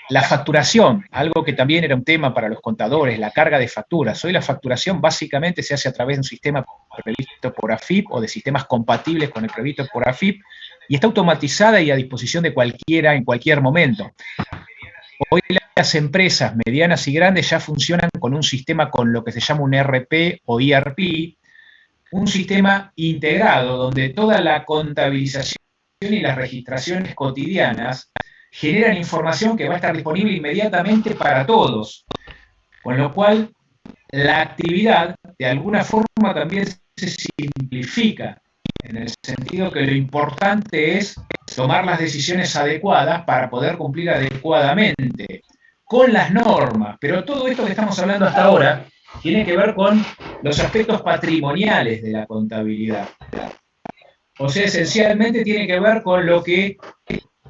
La facturación, algo que también era un tema para los contadores, la carga de facturas. Hoy la facturación básicamente se hace a través de un sistema previsto por AFIP o de sistemas compatibles con el previsto por AFIP y está automatizada y a disposición de cualquiera en cualquier momento. Hoy las empresas medianas y grandes ya funcionan con un sistema con lo que se llama un ERP o ERP, un sistema integrado donde toda la contabilización y las registraciones cotidianas generan información que va a estar disponible inmediatamente para todos, con lo cual la actividad de alguna forma también se simplifica, en el sentido que lo importante es tomar las decisiones adecuadas para poder cumplir adecuadamente con las normas, pero todo esto que estamos hablando hasta ahora tiene que ver con los aspectos patrimoniales de la contabilidad. O sea, esencialmente tiene que ver con lo que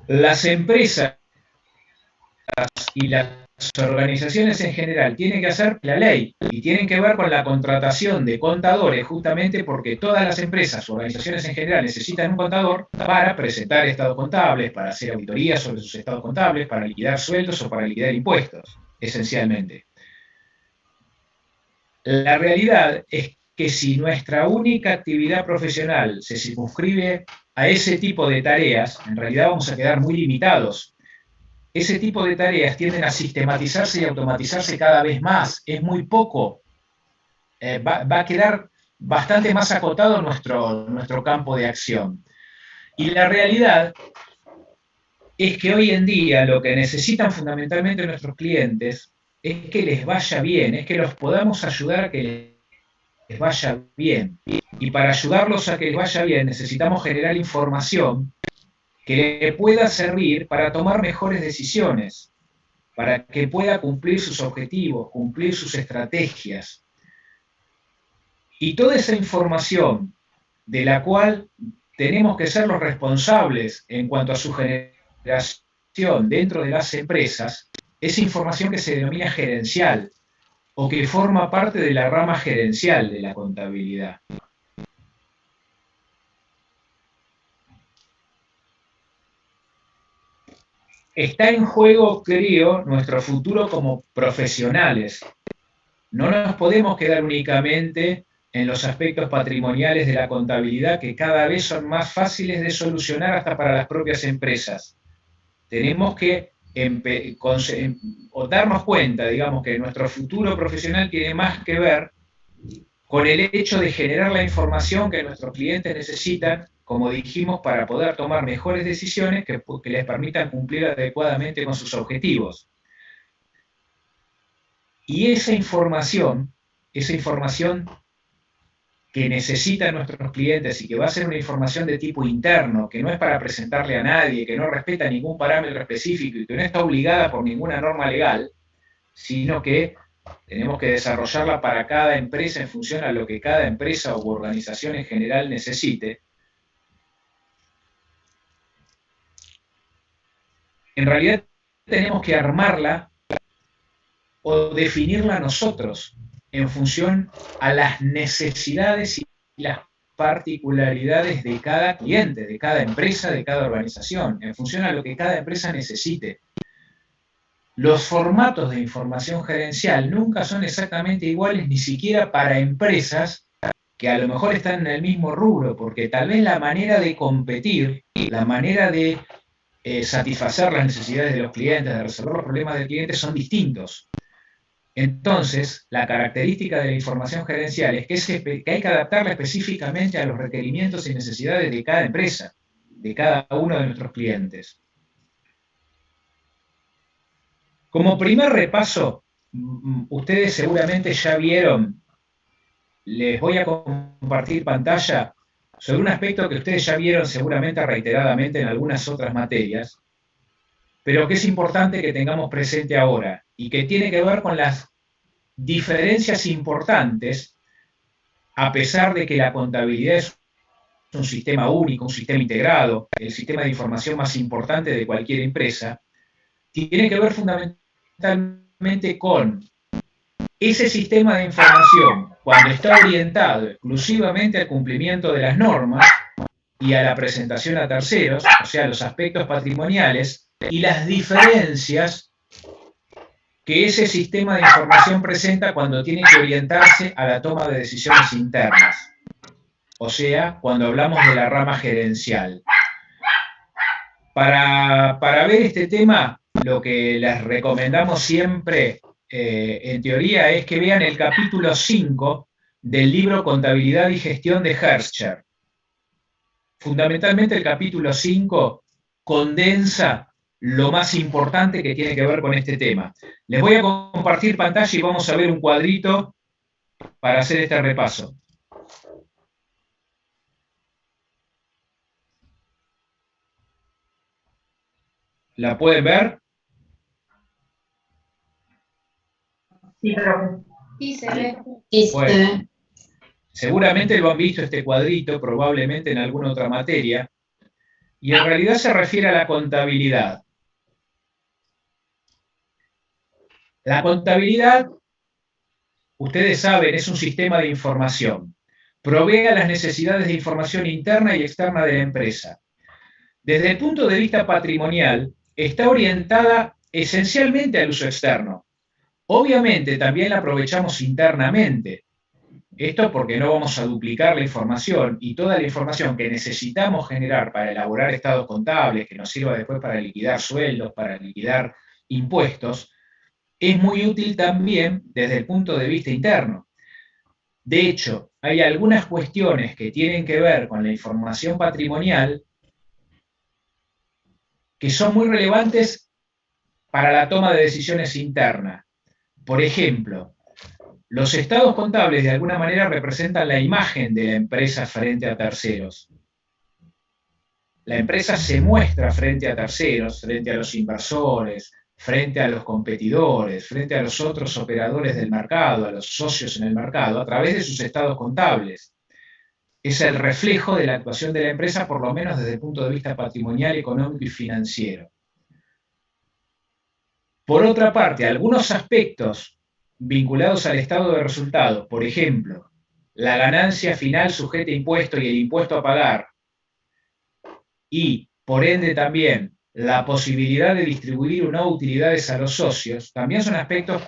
las empresas y las organizaciones en general tienen que hacer la ley y tienen que ver con la contratación de contadores, justamente porque todas las empresas o organizaciones en general necesitan un contador para presentar estados contables, para hacer auditorías sobre sus estados contables, para liquidar sueldos o para liquidar impuestos, esencialmente. La realidad es que si nuestra única actividad profesional se circunscribe a ese tipo de tareas, en realidad vamos a quedar muy limitados. Ese tipo de tareas tienden a sistematizarse y automatizarse cada vez más. Es muy poco. Va a quedar bastante más acotado nuestro campo de acción. Y la realidad es que hoy en día lo que necesitan fundamentalmente nuestros clientes es que les vaya bien, es que los podamos ayudar a que les vaya bien. Y para ayudarlos a que les vaya bien necesitamos generar información que le pueda servir para tomar mejores decisiones, para que pueda cumplir sus objetivos, cumplir sus estrategias. Y toda esa información de la cual tenemos que ser los responsables en cuanto a su generación dentro de las empresas, es información que se denomina gerencial o que forma parte de la rama gerencial de la contabilidad. Está en juego, creo, nuestro futuro como profesionales. No nos podemos quedar únicamente en los aspectos patrimoniales de la contabilidad, que cada vez son más fáciles de solucionar hasta para las propias empresas. Tenemos que darnos cuenta, digamos, que nuestro futuro profesional tiene más que ver con el hecho de generar la información que nuestros clientes necesitan, como dijimos, para poder tomar mejores decisiones que les permitan cumplir adecuadamente con sus objetivos. Y esa información que necesitan nuestros clientes y que va a ser una información de tipo interno, que no es para presentarle a nadie, que no respeta ningún parámetro específico y que no está obligada por ninguna norma legal, sino que tenemos que desarrollarla para cada empresa en función a lo que cada empresa u organización en general necesite. En realidad tenemos que armarla o definirla nosotros en función a las necesidades y las particularidades de cada cliente, de cada empresa, de cada organización, en función a lo que cada empresa necesite. Los formatos de información gerencial nunca son exactamente iguales, ni siquiera para empresas que a lo mejor están en el mismo rubro, porque tal vez la manera de competir, la manera de satisfacer las necesidades de los clientes, de resolver los problemas del cliente son distintos. Entonces, la característica de la información gerencial es que hay que adaptarla específicamente a los requerimientos y necesidades de cada empresa, de cada uno de nuestros clientes. Como primer repaso, ustedes seguramente ya vieron, les voy a compartir pantalla sobre un aspecto que ustedes ya vieron seguramente reiteradamente en algunas otras materias, pero que es importante que tengamos presente ahora y que tiene que ver con las diferencias importantes, a pesar de que la contabilidad es un sistema único, un sistema integrado, el sistema de información más importante de cualquier empresa, tiene que ver fundamentalmente con ese sistema de información, cuando está orientado exclusivamente al cumplimiento de las normas, y a la presentación a terceros, o sea, los aspectos patrimoniales y las diferencias que ese sistema de información presenta cuando tiene que orientarse a la toma de decisiones internas, o sea, cuando hablamos de la rama gerencial. Para ver este tema, lo que les recomendamos siempre, en teoría, es que vean el capítulo 5 del libro Contabilidad y Gestión de Herscher. Fundamentalmente el capítulo 5 condensa lo más importante que tiene que ver con este tema. Les voy a compartir pantalla y vamos a ver un cuadrito para hacer este repaso. ¿La pueden ver? Sí, profe. Sí, se ve. Bueno, seguramente lo han visto este cuadrito, probablemente en alguna otra materia, y en realidad se refiere a la contabilidad. La contabilidad, ustedes saben, es un sistema de información. Provee a las necesidades de información interna y externa de la empresa. Desde el punto de vista patrimonial, está orientada esencialmente al uso externo. Obviamente también la aprovechamos internamente. Esto porque no vamos a duplicar la información y toda la información que necesitamos generar para elaborar estados contables, que nos sirva después para liquidar sueldos, para liquidar impuestos, es muy útil también desde el punto de vista interno. De hecho, hay algunas cuestiones que tienen que ver con la información patrimonial que son muy relevantes para la toma de decisiones internas. Por ejemplo, los estados contables de alguna manera representan la imagen de la empresa frente a terceros. La empresa se muestra frente a terceros, frente a los inversores, frente a los competidores, frente a los otros operadores del mercado, a los socios en el mercado, a través de sus estados contables. Es el reflejo de la actuación de la empresa, por lo menos desde el punto de vista patrimonial, económico y financiero. Por otra parte, algunos aspectos vinculados al estado de resultados, por ejemplo, la ganancia final sujeta a impuesto y el impuesto a pagar, y por ende también la posibilidad de distribuir o no utilidades a los socios, también son aspectos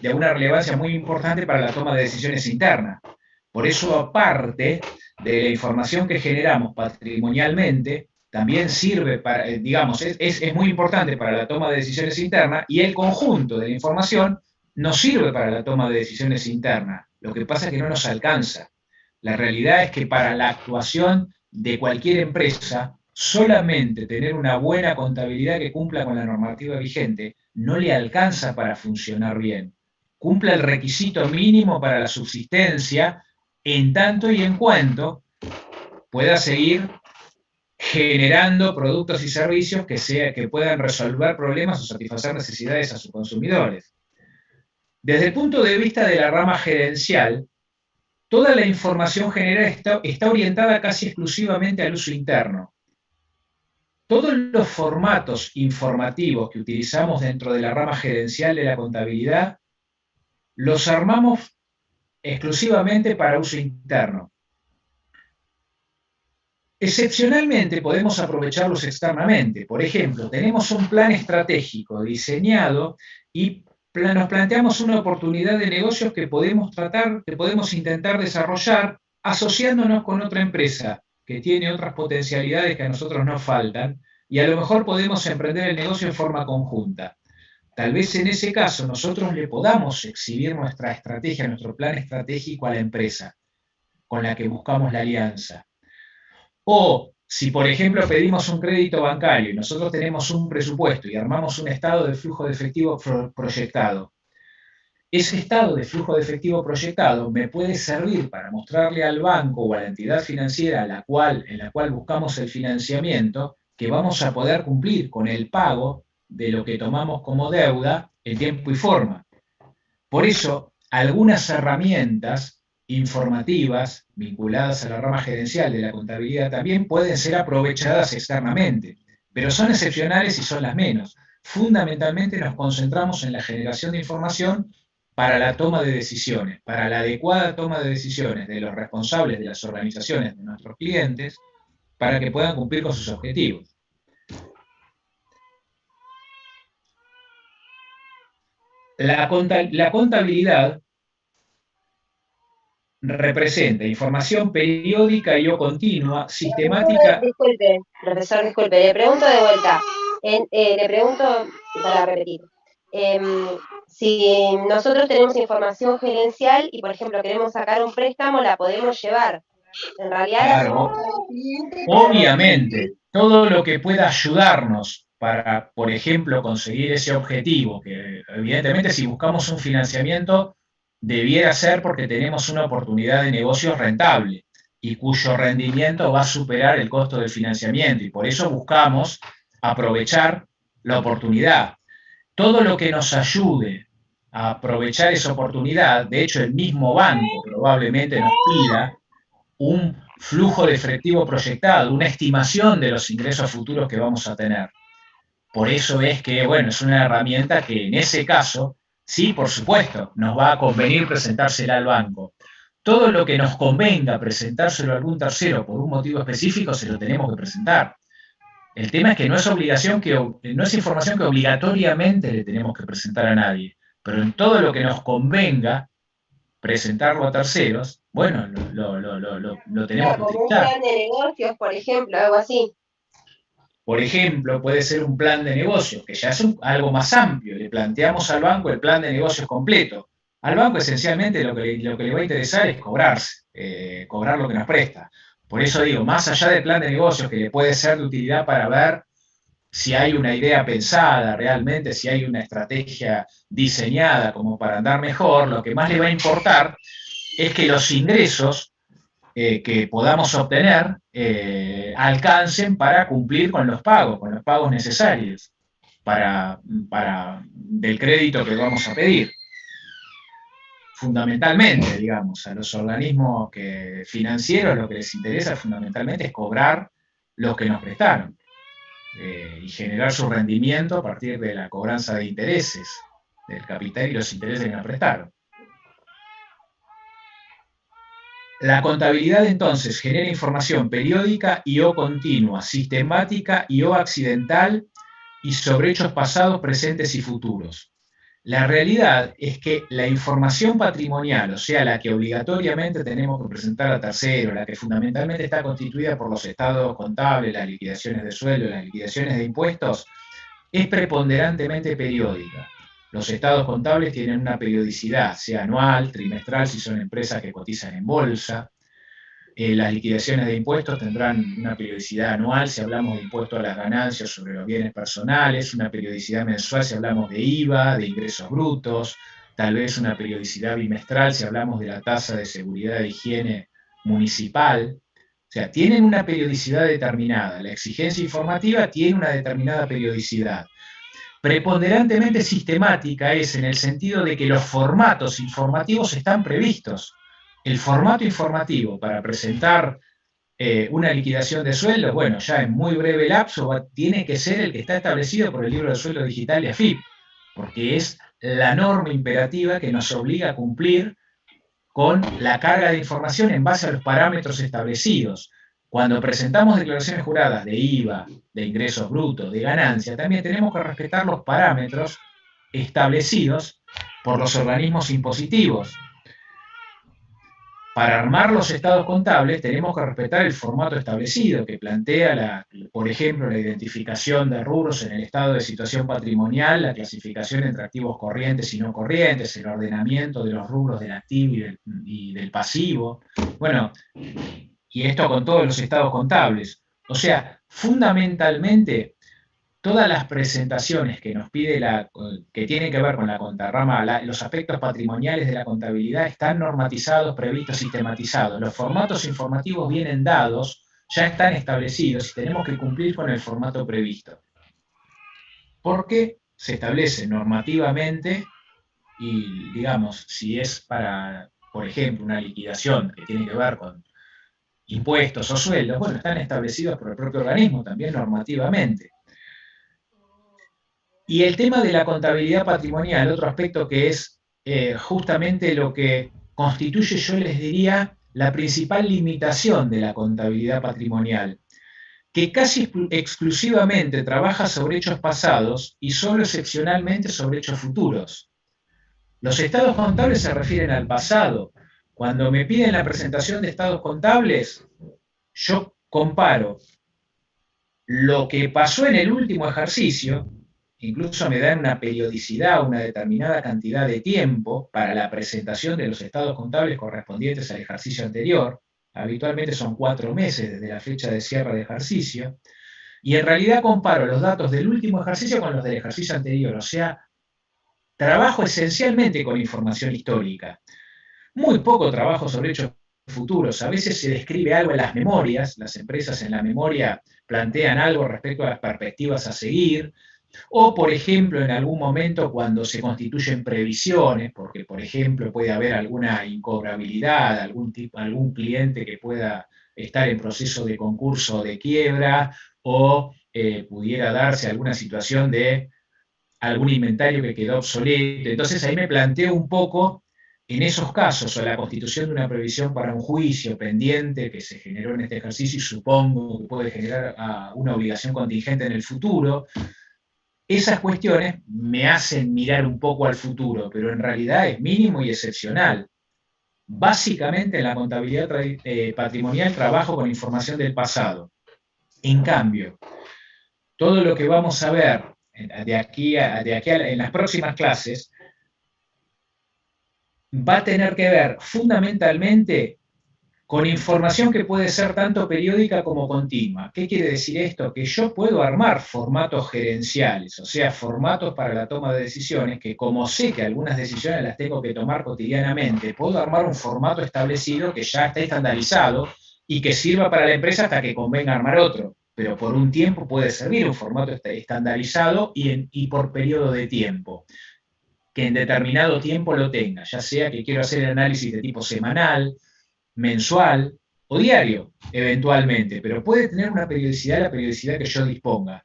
de una relevancia muy importante para la toma de decisiones internas. Por eso, aparte de la información que generamos patrimonialmente, también sirve para, digamos, es muy importante para la toma de decisiones internas, y el conjunto de la información nos sirve para la toma de decisiones internas. Lo que pasa es que no nos alcanza. La realidad es que para la actuación de cualquier empresa, solamente tener una buena contabilidad que cumpla con la normativa vigente no le alcanza para funcionar bien. Cumpla el requisito mínimo para la subsistencia, en tanto y en cuanto pueda seguir generando productos y servicios que puedan resolver problemas o satisfacer necesidades a sus consumidores. Desde el punto de vista de la rama gerencial, toda la información generada está orientada casi exclusivamente al uso interno. Todos los formatos informativos que utilizamos dentro de la rama gerencial de la contabilidad los armamos exclusivamente para uso interno. Excepcionalmente podemos aprovecharlos externamente. Por ejemplo, tenemos un plan estratégico diseñado y nos planteamos una oportunidad de negocios que podemos intentar desarrollar asociándonos con otra empresa que tiene otras potencialidades que a nosotros nos faltan, y a lo mejor podemos emprender el negocio en forma conjunta. Tal vez en ese caso nosotros le podamos exhibir nuestra estrategia, nuestro plan estratégico a la empresa con la que buscamos la alianza. O si, por ejemplo, pedimos un crédito bancario y nosotros tenemos un presupuesto y armamos un estado de flujo de efectivo proyectado, ese estado de flujo de efectivo proyectado me puede servir para mostrarle al banco o a la entidad financiera en la cual buscamos el financiamiento que vamos a poder cumplir con el pago de lo que tomamos como deuda en tiempo y forma. Por eso, algunas herramientas informativas vinculadas a la rama gerencial de la contabilidad también pueden ser aprovechadas externamente, pero son excepcionales y son las menos. Fundamentalmente nos concentramos en la generación de información para la toma de decisiones, para la adecuada toma de decisiones de los responsables de las organizaciones de nuestros clientes, para que puedan cumplir con sus objetivos. La contabilidad representa información periódica y o continua, sistemática. Disculpe, profesor, disculpe, le pregunto de vuelta. Le pregunto para repetir. Si nosotros tenemos información gerencial y, por ejemplo, queremos sacar un préstamo, la podemos llevar. En realidad, claro, obviamente, todo lo que pueda ayudarnos para, por ejemplo, conseguir ese objetivo, que evidentemente si buscamos un financiamiento, debiera ser porque tenemos una oportunidad de negocio rentable y cuyo rendimiento va a superar el costo del financiamiento, y por eso buscamos aprovechar la oportunidad. Todo lo que nos ayude a aprovechar esa oportunidad, de hecho el mismo banco probablemente nos pida un flujo de efectivo proyectado, una estimación de los ingresos futuros que vamos a tener. Por eso es que, bueno, es una herramienta que en ese caso, sí, por supuesto, nos va a convenir presentársela al banco. Todo lo que nos convenga presentárselo a algún tercero por un motivo específico, se lo tenemos que presentar. El tema es que no es obligación, no es información que obligatoriamente le tenemos que presentar a nadie, pero en todo lo que nos convenga presentarlo a terceros, bueno, lo tenemos que utilizar. Un plan de negocios, por ejemplo, algo así. Por ejemplo, puede ser un plan de negocios, que ya es algo más amplio. Le planteamos al banco el plan de negocios completo. Al banco esencialmente lo que le va a interesar es cobrar lo que nos presta. Por eso digo, más allá del plan de negocios, que le puede ser de utilidad para ver si hay una idea pensada realmente, si hay una estrategia diseñada como para andar mejor, lo que más le va a importar es que los ingresos que podamos obtener alcancen para cumplir con los pagos necesarios del crédito que vamos a pedir. Fundamentalmente, digamos, a los organismos financieros lo que les interesa fundamentalmente es cobrar lo que nos prestaron y generar su rendimiento a partir de la cobranza de intereses, del capital y los intereses que nos prestaron. La contabilidad entonces genera información periódica y o continua, sistemática y o accidental y sobre hechos pasados, presentes y futuros. La realidad es que la información patrimonial, o sea, la que obligatoriamente tenemos que presentar a terceros, la que fundamentalmente está constituida por los estados contables, las liquidaciones de sueldo, las liquidaciones de impuestos, es preponderantemente periódica. Los estados contables tienen una periodicidad, sea anual, trimestral, si son empresas que cotizan en bolsa. Las liquidaciones de impuestos tendrán una periodicidad anual si hablamos de impuesto a las ganancias sobre los bienes personales, una periodicidad mensual si hablamos de IVA, de ingresos brutos, tal vez una periodicidad bimestral si hablamos de la tasa de seguridad e higiene municipal. O sea, tienen una periodicidad determinada. La exigencia informativa tiene una determinada periodicidad. Preponderantemente sistemática es en el sentido de que los formatos informativos están previstos. El formato informativo para presentar una liquidación de sueldo, bueno, ya en muy breve lapso tiene que ser el que está establecido por el libro de sueldo digital de AFIP, porque es la norma imperativa que nos obliga a cumplir con la carga de información en base a los parámetros establecidos. Cuando presentamos declaraciones juradas de IVA, de ingresos brutos, de ganancia, también tenemos que respetar los parámetros establecidos por los organismos impositivos. Para armar los estados contables tenemos que respetar el formato establecido que plantea, por ejemplo, la identificación de rubros en el estado de situación patrimonial, la clasificación entre activos corrientes y no corrientes, el ordenamiento de los rubros del activo y del pasivo. Bueno, y esto con todos los estados contables. O sea, fundamentalmente, todas las presentaciones que nos pide que tienen que ver con la contarrama, los aspectos patrimoniales de la contabilidad están normatizados, previstos, sistematizados. Los formatos informativos vienen dados, ya están establecidos y tenemos que cumplir con el formato previsto. Porque se establece normativamente y, digamos, si es para, por ejemplo, una liquidación que tiene que ver con impuestos o sueldos, bueno, están establecidos por el propio organismo también normativamente. Y el tema de la contabilidad patrimonial, otro aspecto que es justamente lo que constituye, yo les diría, la principal limitación de la contabilidad patrimonial. que casi exclusivamente trabaja sobre hechos pasados y solo excepcionalmente sobre hechos futuros. Los estados contables se refieren al pasado. Cuando me piden la presentación de estados contables, yo comparo lo que pasó en el último ejercicio, incluso me dan una periodicidad, una determinada cantidad de tiempo para la presentación de los estados contables correspondientes al ejercicio anterior. Habitualmente son 4 meses desde la fecha de cierre de ejercicio. Y en realidad comparo los datos del último ejercicio con los del ejercicio anterior. O sea, trabajo esencialmente con información histórica. Muy poco trabajo sobre hechos futuros. A veces se describe algo en las memorias, las empresas en la memoria plantean algo respecto a las perspectivas a seguir, o por ejemplo en algún momento cuando se constituyen previsiones, porque por ejemplo puede haber alguna incobrabilidad, algún cliente que pueda estar en proceso de concurso o de quiebra, o pudiera darse alguna situación de algún inventario que quedó obsoleto. Entonces ahí me planteo un poco, en esos casos, o la constitución de una previsión para un juicio pendiente que se generó en este ejercicio y supongo que puede generar una obligación contingente en el futuro, esas cuestiones me hacen mirar un poco al futuro, pero en realidad es mínimo y excepcional. Básicamente en la contabilidad patrimonial trabajo con información del pasado. En cambio, todo lo que vamos a ver de aquí en las próximas clases va a tener que ver fundamentalmente con información que puede ser tanto periódica como continua. ¿Qué quiere decir esto? Que yo puedo armar formatos gerenciales, o sea, formatos para la toma de decisiones, que como sé que algunas decisiones las tengo que tomar cotidianamente, puedo armar un formato establecido que ya está estandarizado y que sirva para la empresa hasta que convenga armar otro. Pero por un tiempo puede servir un formato estandarizado y por periodo de tiempo, que en determinado tiempo lo tenga, ya sea que quiero hacer el análisis de tipo semanal, mensual o diario, eventualmente, pero puede tener una periodicidad, la periodicidad que yo disponga.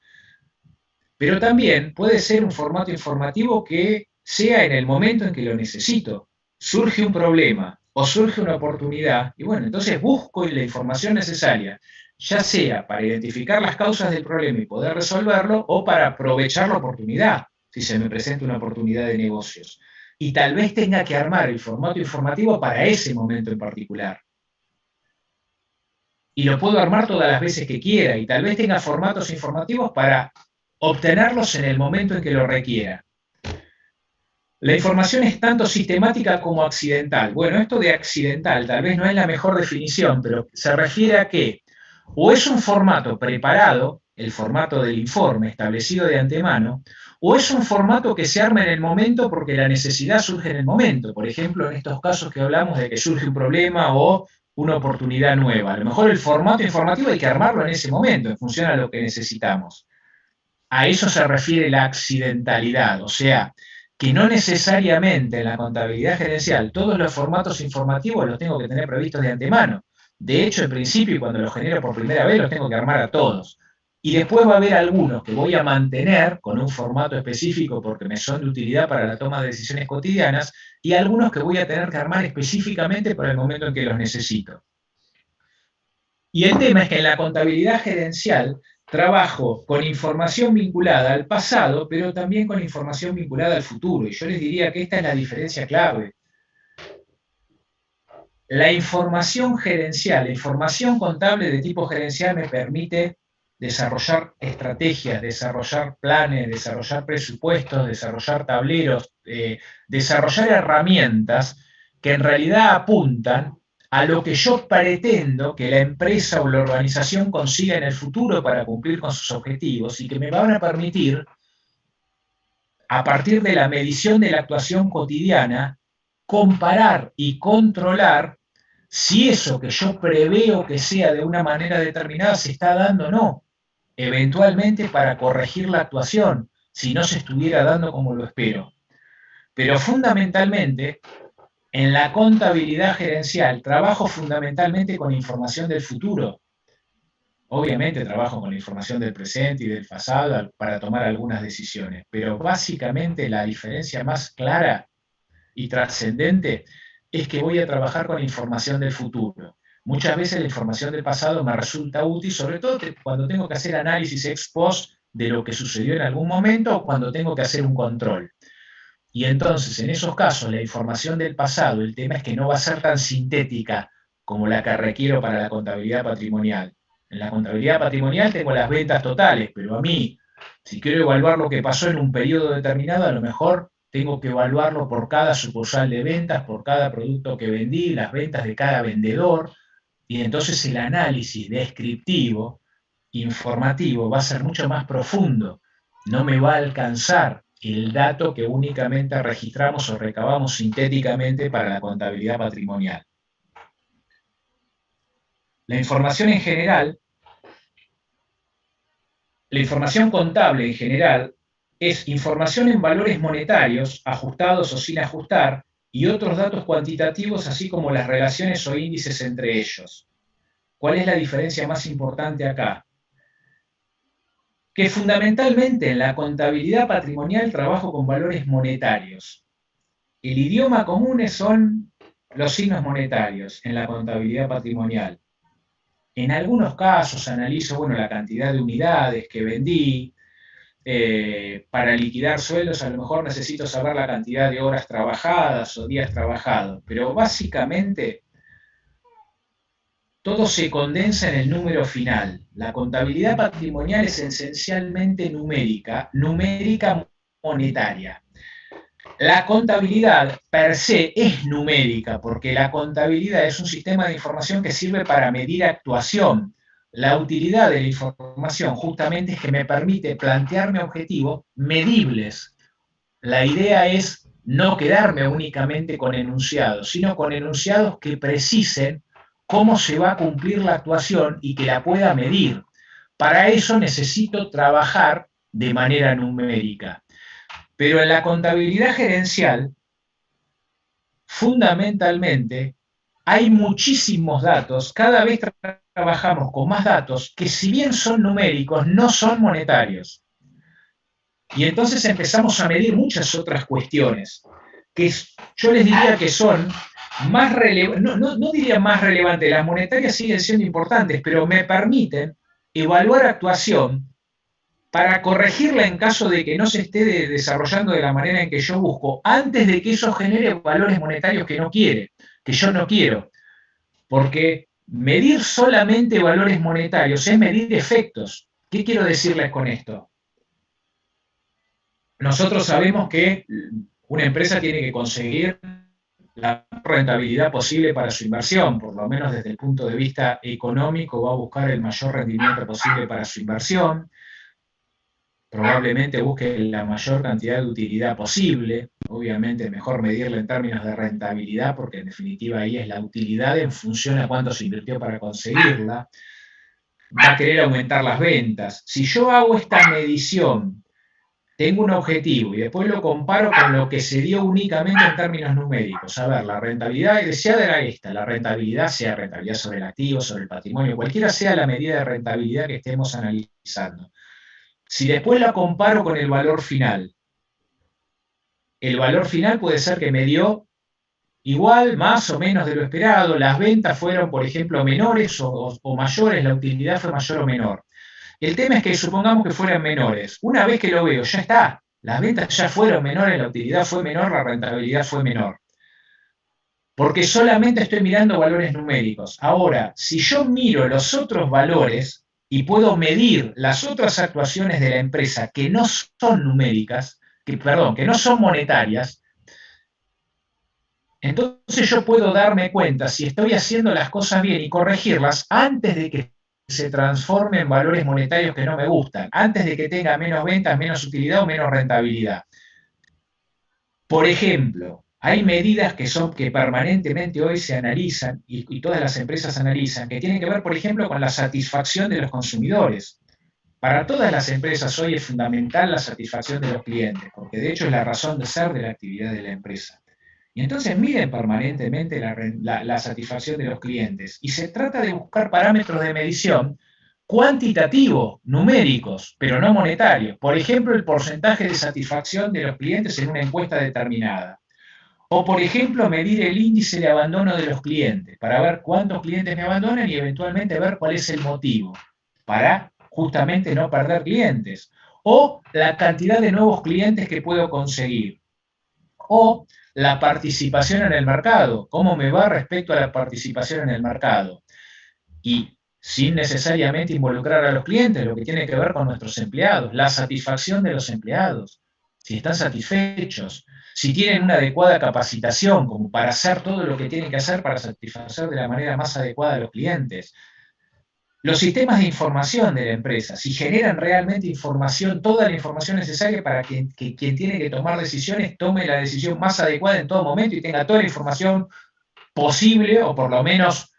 Pero también puede ser un formato informativo que sea en el momento en que lo necesito. Surge un problema o surge una oportunidad, y bueno, entonces busco la información necesaria, ya sea para identificar las causas del problema y poder resolverlo, o para aprovechar la oportunidad, si se me presenta una oportunidad de negocios. Y tal vez tenga que armar el formato informativo para ese momento en particular. Y lo puedo armar todas las veces que quiera, y tal vez tenga formatos informativos para obtenerlos en el momento en que lo requiera. La información es tanto sistemática como accidental. Bueno, esto de accidental tal vez no es la mejor definición, pero se refiere a que o es un formato preparado, el formato del informe establecido de antemano, o es un formato que se arma en el momento porque la necesidad surge en el momento. Por ejemplo, en estos casos que hablamos de que surge un problema o una oportunidad nueva. A lo mejor el formato informativo hay que armarlo en ese momento, en función a lo que necesitamos. A eso se refiere la accidentalidad, o sea, que no necesariamente en la contabilidad gerencial todos los formatos informativos los tengo que tener previstos de antemano. De hecho, en principio, y cuando los genero por primera vez, los tengo que armar a todos. Y después va a haber algunos que voy a mantener con un formato específico porque me son de utilidad para la toma de decisiones cotidianas, y algunos que voy a tener que armar específicamente para el momento en que los necesito. Y el tema es que en la contabilidad gerencial trabajo con información vinculada al pasado, pero también con información vinculada al futuro. Y yo les diría que esta es la diferencia clave. La información gerencial, la información contable de tipo gerencial me permite desarrollar estrategias, desarrollar planes, desarrollar presupuestos, desarrollar tableros, desarrollar herramientas que en realidad apuntan a lo que yo pretendo que la empresa o la organización consiga en el futuro para cumplir con sus objetivos, y que me van a permitir, a partir de la medición de la actuación cotidiana, comparar y controlar si eso que yo preveo que sea de una manera determinada se está dando o no, eventualmente para corregir la actuación, si no se estuviera dando como lo espero. Pero fundamentalmente, en la contabilidad gerencial, trabajo fundamentalmente con información del futuro. Obviamente trabajo con la información del presente y del pasado para tomar algunas decisiones, pero básicamente la diferencia más clara y trascendente es que voy a trabajar con información del futuro. Muchas veces la información del pasado me resulta útil, sobre todo cuando tengo que hacer análisis ex post de lo que sucedió en algún momento o cuando tengo que hacer un control. Y entonces, en esos casos, la información del pasado, el tema es que no va a ser tan sintética como la que requiero para la contabilidad patrimonial. En la contabilidad patrimonial tengo las ventas totales, pero a mí, si quiero evaluar lo que pasó en un periodo determinado, a lo mejor tengo que evaluarlo por cada sucursal de ventas, por cada producto que vendí, las ventas de cada vendedor, y entonces el análisis descriptivo, informativo, va a ser mucho más profundo. No me va a alcanzar el dato que únicamente registramos o recabamos sintéticamente para la contabilidad patrimonial. La información en general, la información contable en general, es información en valores monetarios, ajustados o sin ajustar, y otros datos cuantitativos, así como las relaciones o índices entre ellos. ¿Cuál es la diferencia más importante acá? Que fundamentalmente en la contabilidad patrimonial trabajo con valores monetarios. El idioma común son los signos monetarios en la contabilidad patrimonial. En algunos casos analizo la cantidad de unidades que vendí. Para liquidar sueldos a lo mejor necesito saber la cantidad de horas trabajadas o días trabajados, pero básicamente todo se condensa en el número final. La contabilidad patrimonial es esencialmente numérica monetaria. La contabilidad per se es numérica, porque la contabilidad es un sistema de información que sirve para medir actuación. La utilidad de la información justamente es que me permite plantearme objetivos medibles. La idea es no quedarme únicamente con enunciados, sino con enunciados que precisen cómo se va a cumplir la actuación y que la pueda medir. Para eso necesito trabajar de manera numérica. Pero en la contabilidad gerencial, fundamentalmente, hay muchísimos datos, cada vez trabajamos con más datos que si bien son numéricos, no son monetarios. Y entonces empezamos a medir muchas otras cuestiones, que yo les diría que son más relevantes, no diría más relevantes, las monetarias siguen siendo importantes, pero me permiten evaluar actuación para corregirla en caso de que no se esté desarrollando de la manera en que yo busco, antes de que eso genere valores monetarios que yo no quiero. Porque medir solamente valores monetarios es medir efectos. ¿Qué quiero decirles con esto? Nosotros sabemos que una empresa tiene que conseguir la rentabilidad posible para su inversión, por lo menos desde el punto de vista económico va a buscar el mayor rendimiento posible para su inversión, probablemente busque la mayor cantidad de utilidad posible, obviamente mejor medirla en términos de rentabilidad, porque en definitiva ahí es la utilidad en función a cuánto se invirtió para conseguirla, va a querer aumentar las ventas. Si yo hago esta medición, tengo un objetivo y después lo comparo con lo que se dio únicamente en términos numéricos. A ver, la rentabilidad deseada era esta, la rentabilidad sea rentabilidad sobre el activo, sobre el patrimonio, cualquiera sea la medida de rentabilidad que estemos analizando. Si después la comparo con el valor final puede ser que me dio igual, más o menos de lo esperado, las ventas fueron, por ejemplo, menores o mayores, la utilidad fue mayor o menor. El tema es que supongamos que fueran menores. Una vez que lo veo, ya está. Las ventas ya fueron menores, la utilidad fue menor, la rentabilidad fue menor. Porque solamente estoy mirando valores numéricos. Ahora, si yo miro los otros valores y puedo medir las otras actuaciones de la empresa que no son numéricas, que no son monetarias, entonces yo puedo darme cuenta si estoy haciendo las cosas bien y corregirlas antes de que se transforme en valores monetarios que no me gustan, antes de que tenga menos ventas, menos utilidad o menos rentabilidad. Por ejemplo, hay medidas que permanentemente hoy se analizan y todas las empresas analizan, que tienen que ver, por ejemplo, con la satisfacción de los consumidores. Para todas las empresas hoy es fundamental la satisfacción de los clientes, porque de hecho es la razón de ser de la actividad de la empresa. Y entonces miden permanentemente la satisfacción de los clientes. Y se trata de buscar parámetros de medición cuantitativos, numéricos, pero no monetarios. Por ejemplo, el porcentaje de satisfacción de los clientes en una encuesta determinada. O, por ejemplo, medir el índice de abandono de los clientes, para ver cuántos clientes me abandonan y eventualmente ver cuál es el motivo, para justamente no perder clientes. O la cantidad de nuevos clientes que puedo conseguir. O la participación en el mercado, cómo me va respecto a la participación en el mercado. Y sin necesariamente involucrar a los clientes, lo que tiene que ver con nuestros empleados, la satisfacción de los empleados, si están satisfechos, si tienen una adecuada capacitación como para hacer todo lo que tienen que hacer para satisfacer de la manera más adecuada a los clientes. Los sistemas de información de la empresa, si generan realmente información, toda la información necesaria para que quien tiene que tomar decisiones tome la decisión más adecuada en todo momento y tenga toda la información posible, o por lo menos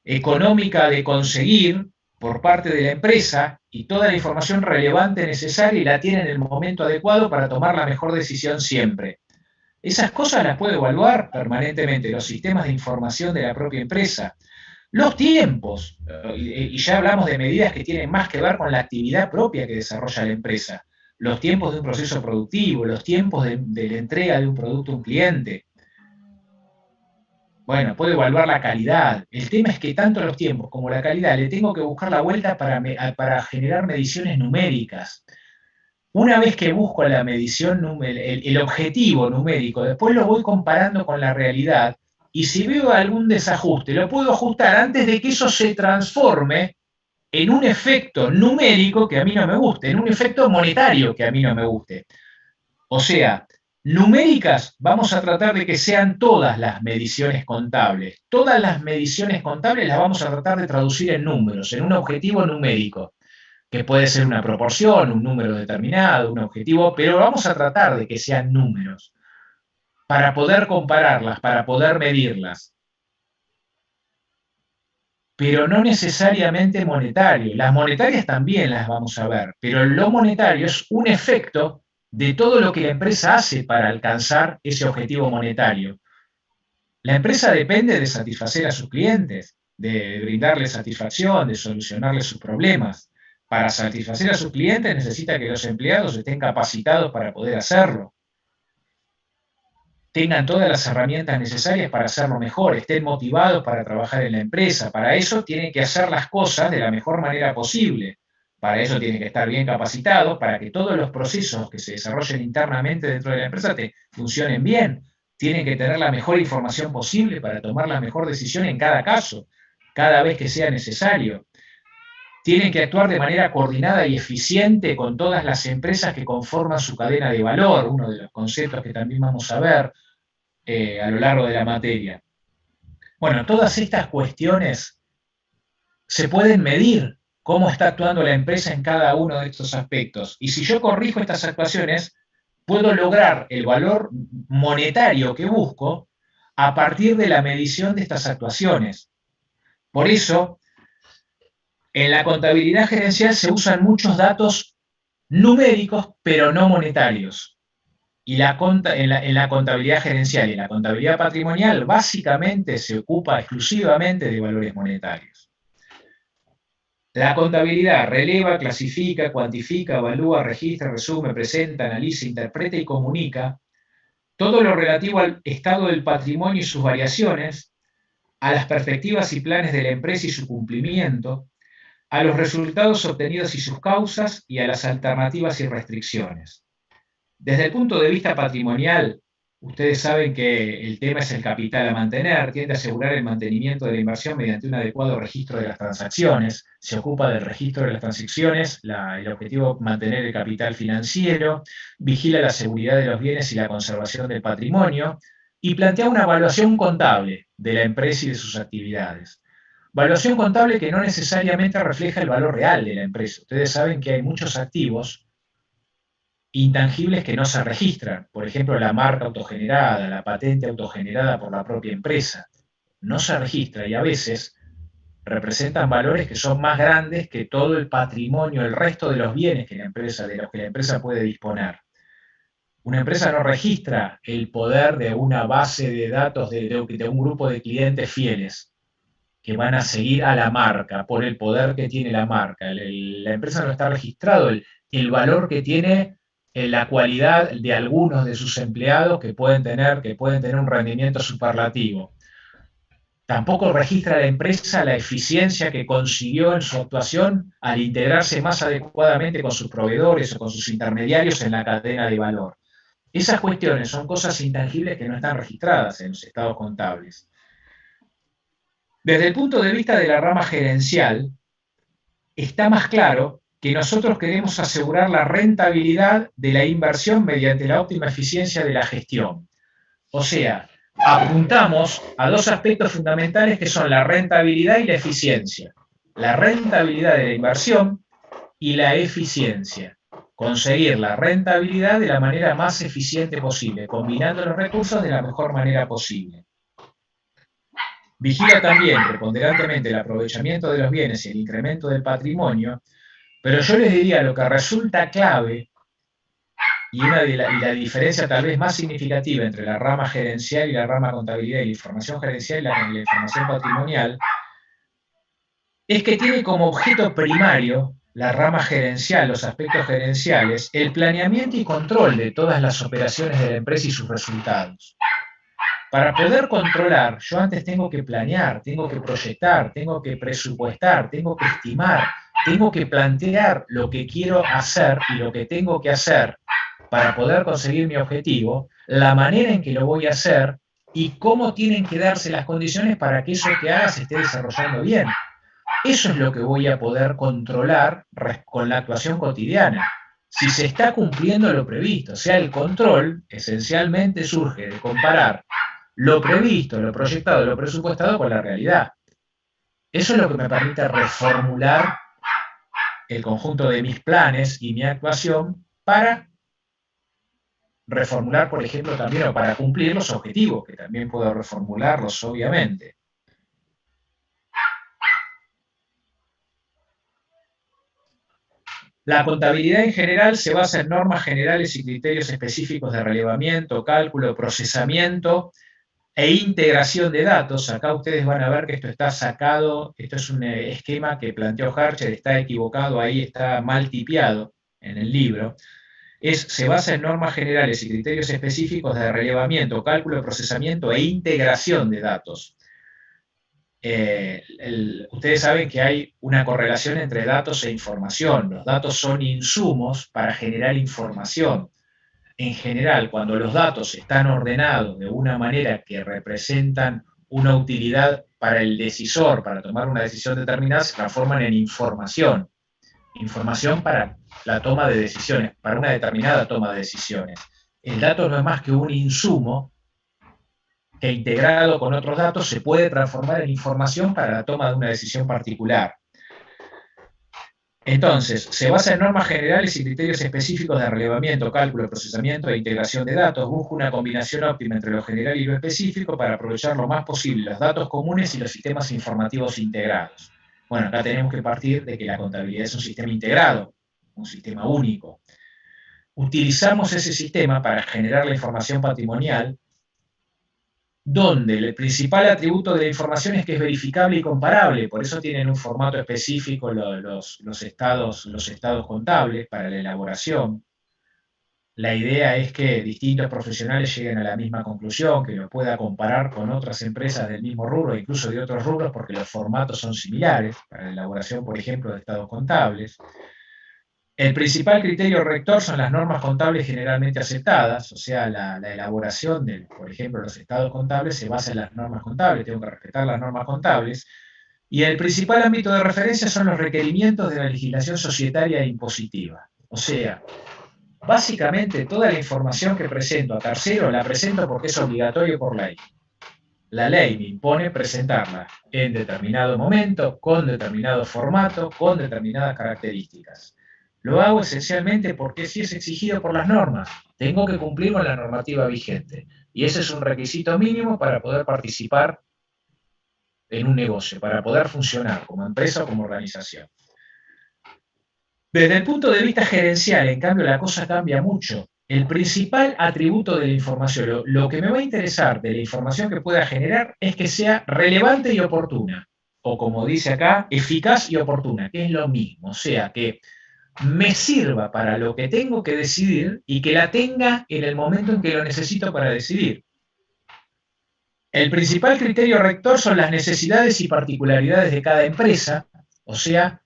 económica de conseguir por parte de la empresa, y toda la información relevante necesaria y la tiene en el momento adecuado para tomar la mejor decisión siempre. Esas cosas las puede evaluar permanentemente los sistemas de información de la propia empresa. Los tiempos, y ya hablamos de medidas que tienen más que ver con la actividad propia que desarrolla la empresa, los tiempos de un proceso productivo, los tiempos de la entrega de un producto a un cliente. Bueno, puedo evaluar la calidad. El tema es que tanto los tiempos como la calidad le tengo que buscar la vuelta para generar mediciones numéricas. Una vez que busco la medición, el objetivo numérico, después lo voy comparando con la realidad, y si veo algún desajuste, lo puedo ajustar antes de que eso se transforme en un efecto numérico que a mí no me guste, en un efecto monetario que a mí no me guste. O sea, numéricas, vamos a tratar de que sean todas las mediciones contables. Todas las mediciones contables las vamos a tratar de traducir en números, en un objetivo numérico, que puede ser una proporción, un número determinado, un objetivo, pero vamos a tratar de que sean números, para poder compararlas, para poder medirlas. Pero no necesariamente monetario. Las monetarias también las vamos a ver, pero lo monetario es un efecto de todo lo que la empresa hace para alcanzar ese objetivo monetario. La empresa depende de satisfacer a sus clientes, de brindarles satisfacción, de solucionarles sus problemas. Para satisfacer a sus clientes necesita que los empleados estén capacitados para poder hacerlo, tengan todas las herramientas necesarias para hacerlo mejor, estén motivados para trabajar en la empresa. Para eso tienen que hacer las cosas de la mejor manera posible. Para eso tienen que estar bien capacitados, para que todos los procesos que se desarrollen internamente dentro de la empresa funcionen bien. Tienen que tener la mejor información posible para tomar la mejor decisión en cada caso, cada vez que sea necesario. Tienen que actuar de manera coordinada y eficiente con todas las empresas que conforman su cadena de valor, uno de los conceptos que también vamos a ver a lo largo de la materia. Bueno, todas estas cuestiones se pueden medir cómo está actuando la empresa en cada uno de estos aspectos. Y si yo corrijo estas actuaciones, puedo lograr el valor monetario que busco a partir de la medición de estas actuaciones. Por eso, en la contabilidad gerencial se usan muchos datos numéricos, pero no monetarios. Y en la contabilidad gerencial y en la contabilidad patrimonial básicamente se ocupa exclusivamente de valores monetarios. La contabilidad releva, clasifica, cuantifica, evalúa, registra, resume, presenta, analiza, interpreta y comunica todo lo relativo al estado del patrimonio y sus variaciones, a las perspectivas y planes de la empresa y su cumplimiento, a los resultados obtenidos y sus causas, y a las alternativas y restricciones. Desde el punto de vista patrimonial, ustedes saben que el tema es el capital a mantener, tiende a asegurar el mantenimiento de la inversión mediante un adecuado registro de las transacciones, se ocupa del registro de las transacciones, el objetivo es mantener el capital financiero, vigila la seguridad de los bienes y la conservación del patrimonio, y plantea una evaluación contable de la empresa y de sus actividades. Evaluación contable que no necesariamente refleja el valor real de la empresa. Ustedes saben que hay muchos activos intangibles que no se registran, por ejemplo la marca autogenerada, la patente autogenerada por la propia empresa, no se registra y a veces representan valores que son más grandes que todo el patrimonio, el resto de los bienes de los que la empresa puede disponer. Una empresa no registra el poder de una base de datos de un grupo de clientes fieles que van a seguir a la marca por el poder que tiene la marca. La empresa no está registrado el valor que tiene en la cualidad de algunos de sus empleados que pueden tener un rendimiento superlativo. Tampoco registra la empresa la eficiencia que consiguió en su actuación al integrarse más adecuadamente con sus proveedores o con sus intermediarios en la cadena de valor. Esas cuestiones son cosas intangibles que no están registradas en los estados contables. Desde el punto de vista de la rama gerencial, está más claro que nosotros queremos asegurar la rentabilidad de la inversión mediante la óptima eficiencia de la gestión. O sea, apuntamos a dos aspectos fundamentales que son la rentabilidad y la eficiencia. La rentabilidad de la inversión y la eficiencia. Conseguir la rentabilidad de la manera más eficiente posible, combinando los recursos de la mejor manera posible. Vigila también preponderantemente el aprovechamiento de los bienes y el incremento del patrimonio, pero yo les diría lo que resulta clave y la diferencia tal vez más significativa entre la rama gerencial y la rama contabilidad y la información gerencial y la información patrimonial es que tiene como objeto primario la rama gerencial, los aspectos gerenciales, el planeamiento y control de todas las operaciones de la empresa y sus resultados. Para poder controlar, yo antes tengo que planear, tengo que proyectar, tengo que presupuestar, tengo que estimar, tengo que plantear lo que quiero hacer y lo que tengo que hacer para poder conseguir mi objetivo, la manera en que lo voy a hacer y cómo tienen que darse las condiciones para que eso que haga se esté desarrollando bien. Eso es lo que voy a poder controlar con la actuación cotidiana. Si se está cumpliendo lo previsto, o sea, el control esencialmente surge de comparar lo previsto, lo proyectado, lo presupuestado con la realidad. Eso es lo que me permite reformular el conjunto de mis planes y mi actuación para reformular, por ejemplo, también o para cumplir los objetivos, que también puedo reformularlos, obviamente. La contabilidad en general se basa en normas generales y criterios específicos de relevamiento, cálculo, procesamiento e integración de datos. Acá ustedes van a ver que esto está sacado, esto es un esquema que planteó Harcher, está equivocado ahí, está mal tipiado en el libro. Se basa en normas generales y criterios específicos de relevamiento, cálculo, procesamiento e integración de datos. Ustedes saben que hay una correlación entre datos e información. Los datos son insumos para generar información. En general, cuando los datos están ordenados de una manera que representan una utilidad para el decisor, para tomar una decisión determinada, se transforman en información. Información para la toma de decisiones, para una determinada toma de decisiones. El dato no es más que un insumo que integrado con otros datos se puede transformar en información para la toma de una decisión particular. Entonces, se basa en normas generales y criterios específicos de relevamiento, cálculo, procesamiento e integración de datos. Busca una combinación óptima entre lo general y lo específico para aprovechar lo más posible los datos comunes y los sistemas informativos integrados. Bueno, acá tenemos que partir de que la contabilidad es un sistema integrado, un sistema único. Utilizamos ese sistema para generar la información patrimonial, donde el principal atributo de la información es que es verificable y comparable, por eso tienen un formato específico los estados contables para la elaboración. La idea es que distintos profesionales lleguen a la misma conclusión, que lo pueda comparar con otras empresas del mismo rubro, incluso de otros rubros, porque los formatos son similares, para la elaboración, por ejemplo, de estados contables. El principal criterio rector son las normas contables generalmente aceptadas, o sea, la elaboración de, por ejemplo, los estados contables se basa en las normas contables, tengo que respetar las normas contables, y el principal ámbito de referencia son los requerimientos de la legislación societaria e impositiva. O sea, básicamente toda la información que presento a terceros la presento porque es obligatorio por ley. La ley me impone presentarla en determinado momento, con determinado formato, con determinadas características. Lo hago esencialmente porque sí es exigido por las normas. Tengo que cumplir con la normativa vigente. Y ese es un requisito mínimo para poder participar en un negocio, para poder funcionar como empresa o como organización. Desde el punto de vista gerencial, en cambio, la cosa cambia mucho. El principal atributo de la información, lo que me va a interesar de la información que pueda generar es que sea relevante y oportuna. O como dice acá, eficaz y oportuna, que es lo mismo. O sea, que me sirva para lo que tengo que decidir y que la tenga en el momento en que lo necesito para decidir. El principal criterio rector son las necesidades y particularidades de cada empresa, o sea,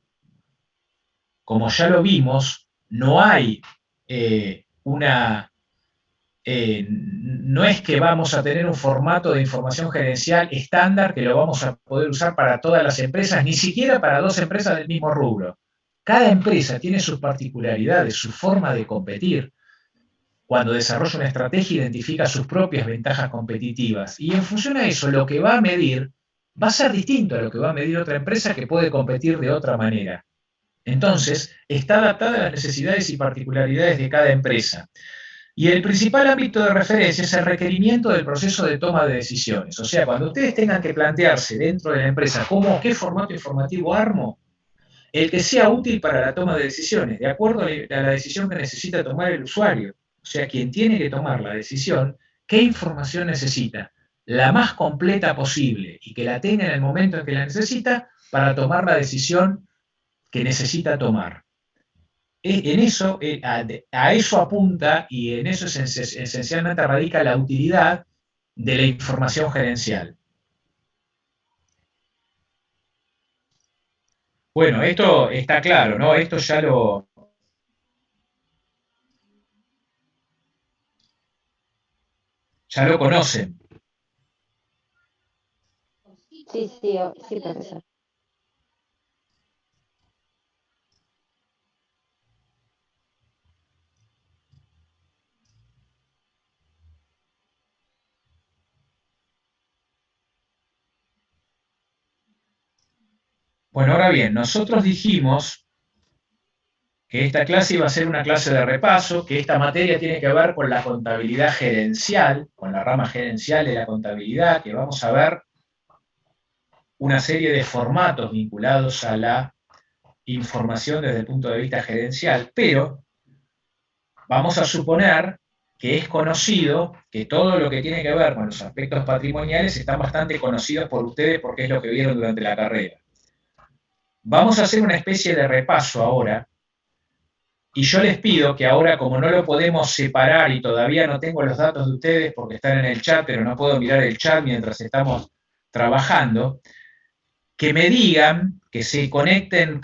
como ya lo vimos, no hay no es que vamos a tener un formato de información gerencial estándar que lo vamos a poder usar para todas las empresas, ni siquiera para dos empresas del mismo rubro. Cada empresa tiene sus particularidades, su forma de competir. Cuando desarrolla una estrategia, identifica sus propias ventajas competitivas y en función a eso lo que va a medir va a ser distinto a lo que va a medir otra empresa que puede competir de otra manera. Entonces, está adaptada a las necesidades y particularidades de cada empresa. Y el principal ámbito de referencia es el requerimiento del proceso de toma de decisiones. O sea, cuando ustedes tengan que plantearse dentro de la empresa qué formato informativo armo, el que sea útil para la toma de decisiones, de acuerdo a la decisión que necesita tomar el usuario. O sea, quien tiene que tomar la decisión, ¿qué información necesita? La más completa posible y que la tenga en el momento en que la necesita para tomar la decisión que necesita tomar. En eso, a eso apunta y en eso esencialmente radica la utilidad de la información gerencial. Bueno, esto está claro, ¿no? Esto ya lo conocen. Sí, profesor. Bueno, ahora bien, nosotros dijimos que esta clase iba a ser una clase de repaso, que esta materia tiene que ver con la contabilidad gerencial, con la rama gerencial de la contabilidad, que vamos a ver una serie de formatos vinculados a la información desde el punto de vista gerencial, pero vamos a suponer que es conocido, que todo lo que tiene que ver con los aspectos patrimoniales están bastante conocidos por ustedes porque es lo que vieron durante la carrera. Vamos a hacer una especie de repaso ahora, y yo les pido que ahora, como no lo podemos separar y todavía no tengo los datos de ustedes porque están en el chat, pero no puedo mirar el chat mientras estamos trabajando, que me digan, que conecten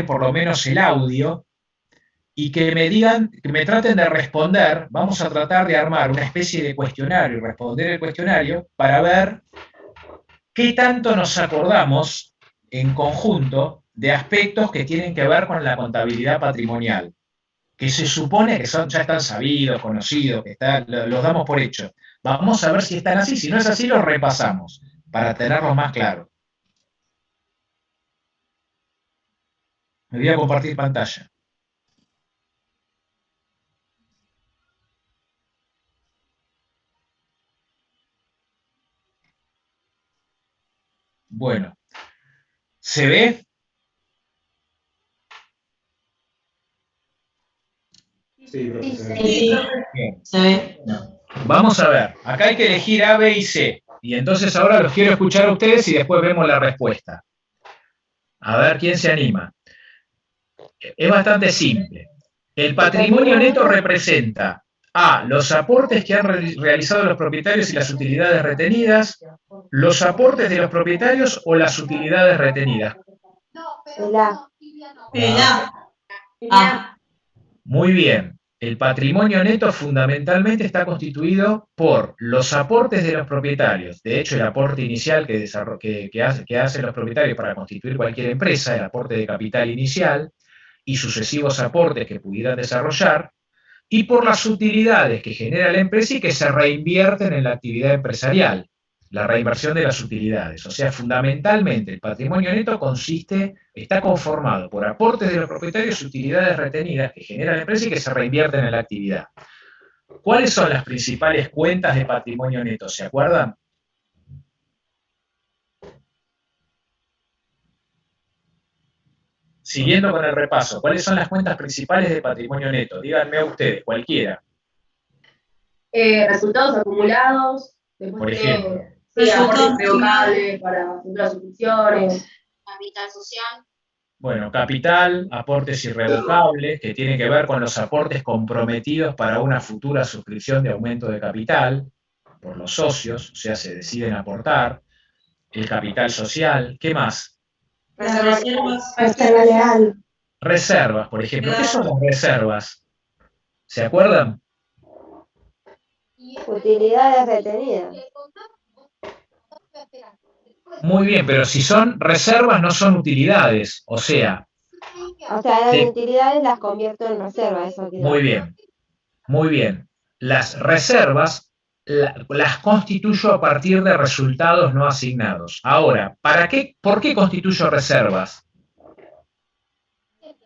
por lo menos el audio y que me digan, que me traten de responder. Vamos a tratar de armar una especie de cuestionario y responder el cuestionario para ver qué tanto nos acordamos en conjunto de aspectos que tienen que ver con la contabilidad patrimonial, que se supone que ya están sabidos, conocidos, que los damos por hecho. Vamos a ver si están así, si no es así los repasamos, para tenerlos más claros. Me voy a compartir pantalla. Bueno, ¿se ve? Sí, profesor. Bien. Se ve. No. Vamos a ver, acá hay que elegir A, B y C. Y entonces ahora los quiero escuchar a ustedes y después vemos la respuesta. A ver quién se anima. Es bastante simple. El patrimonio neto representa A, los aportes que han realizado los propietarios y las utilidades retenidas, los aportes de los propietarios o las utilidades retenidas. El A. Muy bien. El patrimonio neto fundamentalmente está constituido por los aportes de los propietarios. De hecho, el aporte inicial que hacen los propietarios para constituir cualquier empresa, el aporte de capital inicial y sucesivos aportes que pudieran desarrollar, y por las utilidades que genera la empresa y que se reinvierten en la actividad empresarial, la reinversión de las utilidades. O sea, fundamentalmente el patrimonio neto está conformado por aportes de los propietarios y utilidades retenidas que genera la empresa y que se reinvierten en la actividad. ¿Cuáles son las principales cuentas de patrimonio neto? ¿Se acuerdan? Siguiendo con el repaso, ¿cuáles son las cuentas principales de patrimonio neto? Díganme a ustedes, cualquiera. Resultados acumulados, por ejemplo. Sí, aportes revocables para futuras suscripciones. Capital social. Bueno, capital, aportes irrevocables, que tiene que ver con los aportes comprometidos para una futura suscripción de aumento de capital por los socios, o sea, se deciden aportar. El capital social, ¿qué más? Las reservas. Reserva legal. Reservas, por ejemplo. ¿Qué son las reservas? ¿Se acuerdan? Utilidades retenidas. Muy bien, pero si son reservas no son utilidades, o sea, O sea, las Sí. utilidades las convierto en reserva, eso quiero muy decir. bien, muy bien. Las reservas las constituyo a partir de resultados no asignados. Ahora, ¿por qué constituyo reservas?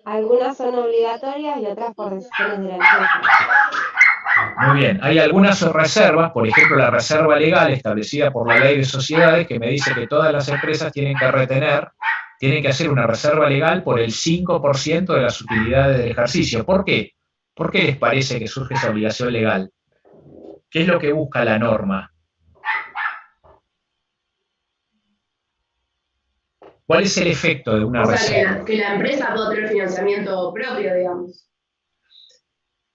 Algunas son obligatorias y otras por decisiones de la empresa. Muy bien, hay algunas reservas, por ejemplo, la reserva legal establecida por la ley de sociedades que me dice que todas las empresas tienen que hacer una reserva legal por el 5% de las utilidades del ejercicio. ¿Por qué? ¿Por qué les parece que surge esa obligación legal? ¿Qué es lo que busca la norma? ¿Cuál es el efecto de una O sea, reserva? que la empresa pueda tener financiamiento propio, digamos.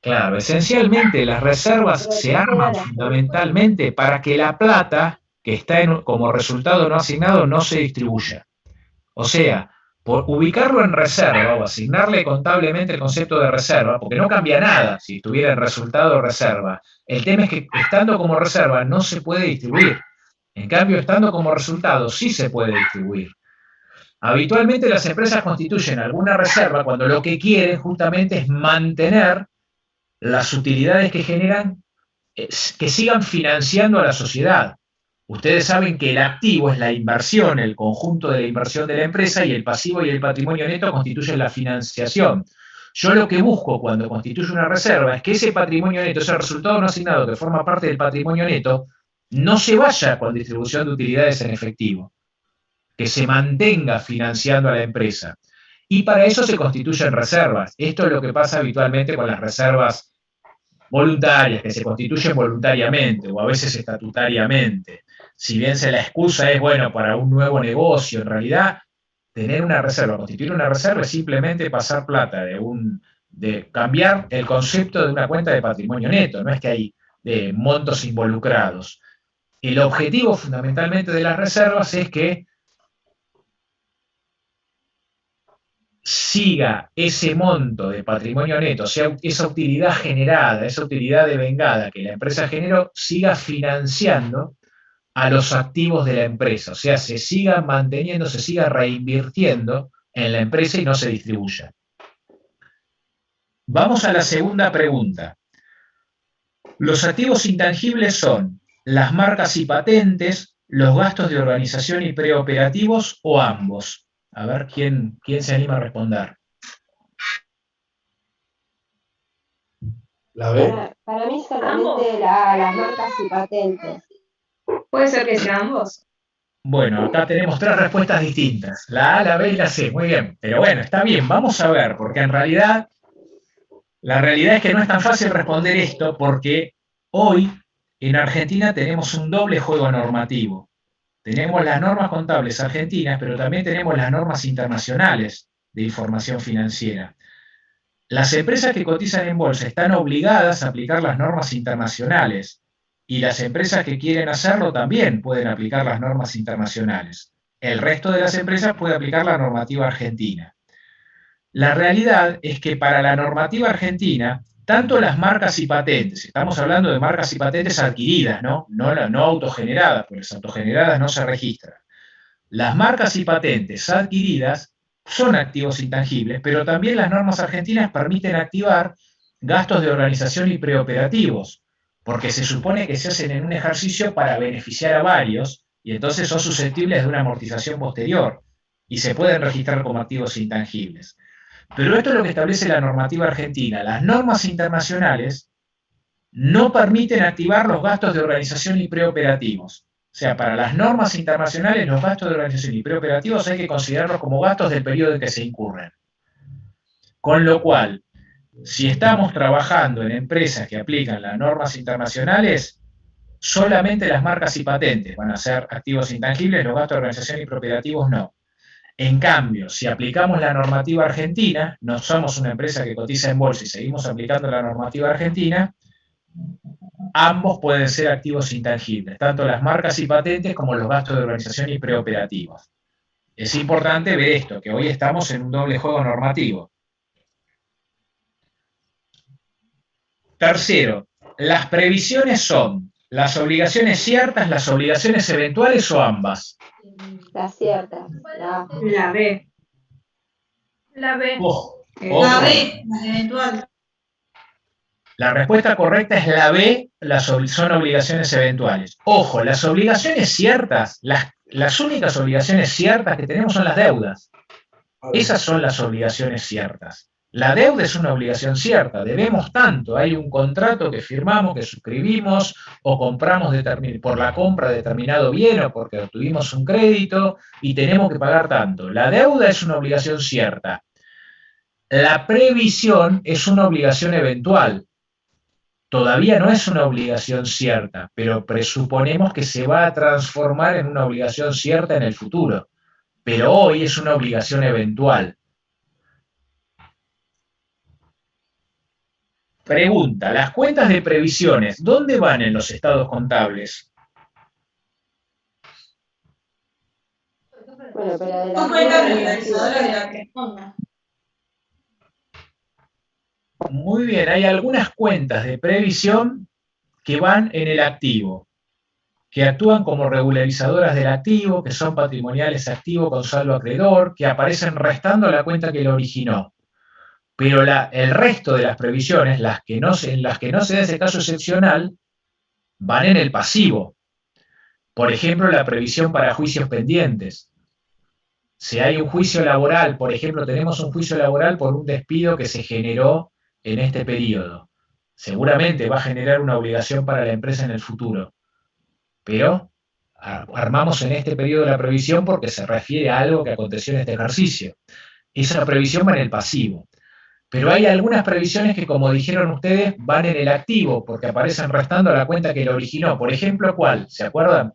Claro, esencialmente las reservas se arman fundamentalmente para que la plata que está como resultado no asignado no se distribuya. O sea, por ubicarlo en reserva o asignarle contablemente el concepto de reserva, porque no cambia nada si estuviera en resultado o reserva. El tema es que estando como reserva no se puede distribuir. En cambio, estando como resultado sí se puede distribuir. Habitualmente las empresas constituyen alguna reserva cuando lo que quieren justamente es mantener las utilidades que generan, que sigan financiando a la sociedad. Ustedes saben que el activo es la inversión, el conjunto de la inversión de la empresa, y el pasivo y el patrimonio neto constituyen la financiación. Yo lo que busco cuando constituyo una reserva es que ese patrimonio neto, ese resultado no asignado que forma parte del patrimonio neto, no se vaya con distribución de utilidades en efectivo, que se mantenga financiando a la empresa. Y para eso se constituyen reservas. Esto es lo que pasa habitualmente con las reservas voluntarias, que se constituyen voluntariamente o a veces estatutariamente. Si bien la excusa es, bueno, para un nuevo negocio, en realidad tener una reserva, constituir una reserva es simplemente pasar plata de cambiar el concepto de una cuenta de patrimonio neto, no es que hay montos involucrados. El objetivo fundamentalmente de las reservas es que siga ese monto de patrimonio neto, o sea, esa utilidad generada, esa utilidad devengada que la empresa generó, siga financiando a los activos de la empresa, o sea, se siga manteniendo, se siga reinvirtiendo en la empresa y no se distribuya. Vamos a la segunda pregunta. Los activos intangibles son las marcas y patentes, los gastos de organización y preoperativos o ambos. A ver, ¿quién se anima a responder? ¿La B? Para mí solamente las marcas y patentes. Puede ser que sean ambos. Bueno, acá tenemos tres respuestas distintas, la A, la B y la C, muy bien. Pero bueno, está bien, vamos a ver, porque en realidad, la realidad es que no es tan fácil responder esto, porque hoy en Argentina tenemos un doble juego normativo. Tenemos las normas contables argentinas, pero también tenemos las normas internacionales de información financiera. Las empresas que cotizan en bolsa están obligadas a aplicar las normas internacionales, y las empresas que quieren hacerlo también pueden aplicar las normas internacionales. El resto de las empresas puede aplicar la normativa argentina. La realidad es que para la normativa argentina, tanto las marcas y patentes, estamos hablando de marcas y patentes adquiridas, no autogeneradas, porque las autogeneradas no se registran. Las marcas y patentes adquiridas son activos intangibles, pero también las normas argentinas permiten activar gastos de organización y preoperativos, porque se supone que se hacen en un ejercicio para beneficiar a varios, y entonces son susceptibles de una amortización posterior, y se pueden registrar como activos intangibles. Pero esto es lo que establece la normativa argentina. Las normas internacionales no permiten activar los gastos de organización y preoperativos. O sea, para las normas internacionales, los gastos de organización y preoperativos hay que considerarlos como gastos del periodo en que se incurren. Con lo cual, si estamos trabajando en empresas que aplican las normas internacionales, solamente las marcas y patentes van a ser activos intangibles, los gastos de organización y preoperativos no. En cambio, si aplicamos la normativa argentina, no somos una empresa que cotiza en bolsa y seguimos aplicando la normativa argentina, ambos pueden ser activos intangibles, tanto las marcas y patentes como los gastos de organización y preoperativos. Es importante ver esto, que hoy estamos en un doble juego normativo. Tercero, las previsiones son las obligaciones ciertas, las obligaciones eventuales o ambas. Las ciertas. La La B. La B. Ojo, La ojo. B, la eventual. La respuesta correcta es la B, son obligaciones eventuales. Ojo, las obligaciones ciertas, las únicas obligaciones ciertas que tenemos son las deudas. Esas son las obligaciones ciertas. La deuda es una obligación cierta, debemos tanto, hay un contrato que firmamos, que suscribimos o compramos por la compra de determinado bien o porque obtuvimos un crédito y tenemos que pagar tanto. La deuda es una obligación cierta. La previsión es una obligación eventual. Todavía no es una obligación cierta, pero presuponemos que se va a transformar en una obligación cierta en el futuro. Pero hoy es una obligación eventual. Pregunta, ¿las cuentas de previsiones dónde van en los estados contables? Bueno, pero de ¿Cómo es la regularizadora de la que responda? Muy bien, hay algunas cuentas de previsión que van en el activo, que actúan como regularizadoras del activo, que son patrimoniales activo con saldo acreedor, que aparecen restando la cuenta que lo originó. Pero el resto de las previsiones, en las que no se da ese caso excepcional, van en el pasivo. Por ejemplo, la previsión para juicios pendientes. Si hay un juicio laboral, por ejemplo, tenemos un juicio laboral por un despido que se generó en este periodo. Seguramente va a generar una obligación para la empresa en el futuro. Pero armamos en este periodo la previsión porque se refiere a algo que aconteció en este ejercicio. Esa previsión va en el pasivo. Pero hay algunas previsiones que, como dijeron ustedes, van en el activo, porque aparecen restando a la cuenta que lo originó. Por ejemplo, ¿cuál? ¿Se acuerdan?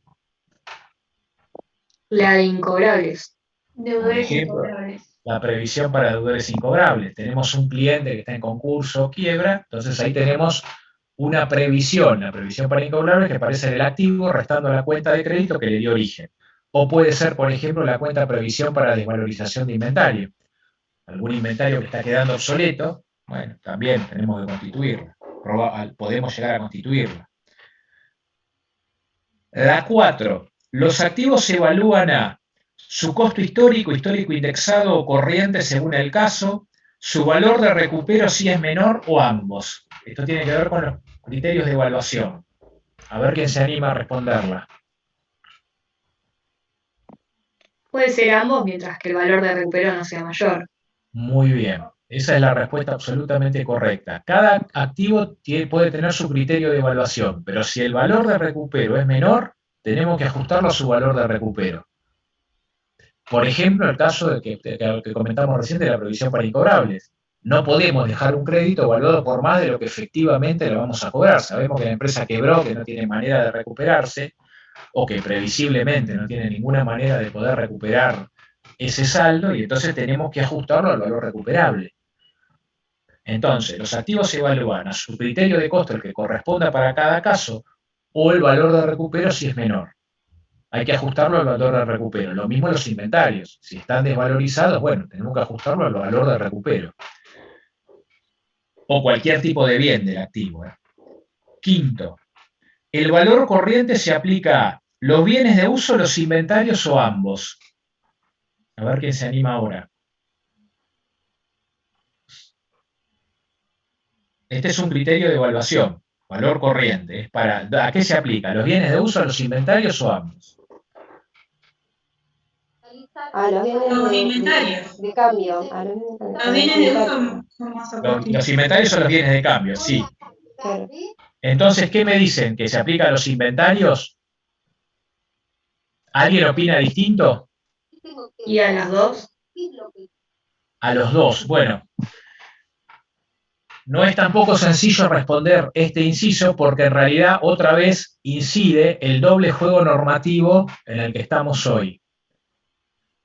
La de incobrables. Deudores Ejemplo. incobrables. La previsión para deudores incobrables. Tenemos un cliente que está en concurso o quiebra, entonces ahí tenemos una previsión, la previsión para incobrables que aparece en el activo, restando a la cuenta de crédito que le dio origen. O puede ser, por ejemplo, la cuenta previsión para desvalorización de inventario. Algún inventario que está quedando obsoleto, bueno, también tenemos que constituirla. Podemos llegar a constituirla. La 4. Los activos se evalúan a su costo histórico indexado o corriente según el caso, su valor de recupero si es menor o ambos. Esto tiene que ver con los criterios de evaluación. A ver quién se anima a responderla. Puede ser ambos mientras que el valor de recupero no sea mayor. Muy bien, esa es la respuesta absolutamente correcta. Cada activo puede tener su criterio de evaluación, pero si el valor de recupero es menor, tenemos que ajustarlo a su valor de recupero. Por ejemplo, el caso que comentamos recién de la previsión para incobrables. No podemos dejar un crédito evaluado por más de lo que efectivamente lo vamos a cobrar. Sabemos que la empresa quebró, que no tiene manera de recuperarse, o que previsiblemente no tiene ninguna manera de poder recuperar ese saldo, y entonces tenemos que ajustarlo al valor recuperable. Entonces, los activos se evalúan a su criterio de costo, el que corresponda para cada caso, o el valor de recupero si es menor. Hay que ajustarlo al valor de recupero. Lo mismo los inventarios. Si están desvalorizados, bueno, tenemos que ajustarlo al valor de recupero. O cualquier tipo de bien del activo. Quinto, el valor corriente se aplica a los bienes de uso, los inventarios o ambos. A ver quién se anima ahora. Este es un criterio de evaluación. Valor corriente. Es para, ¿a qué se aplica? ¿Los bienes de uso, los inventarios o ambos? A los Los bienes inventarios. de cambio. Los bienes de uso son más oportunos. Los inventarios son los bienes de cambio, sí. Claro. Entonces, ¿qué me dicen? ¿Que se aplica a los inventarios? ¿Alguien opina distinto? ¿Y a las dos? A los dos. Bueno, no es tampoco sencillo responder este inciso porque en realidad otra vez incide el doble juego normativo en el que estamos hoy.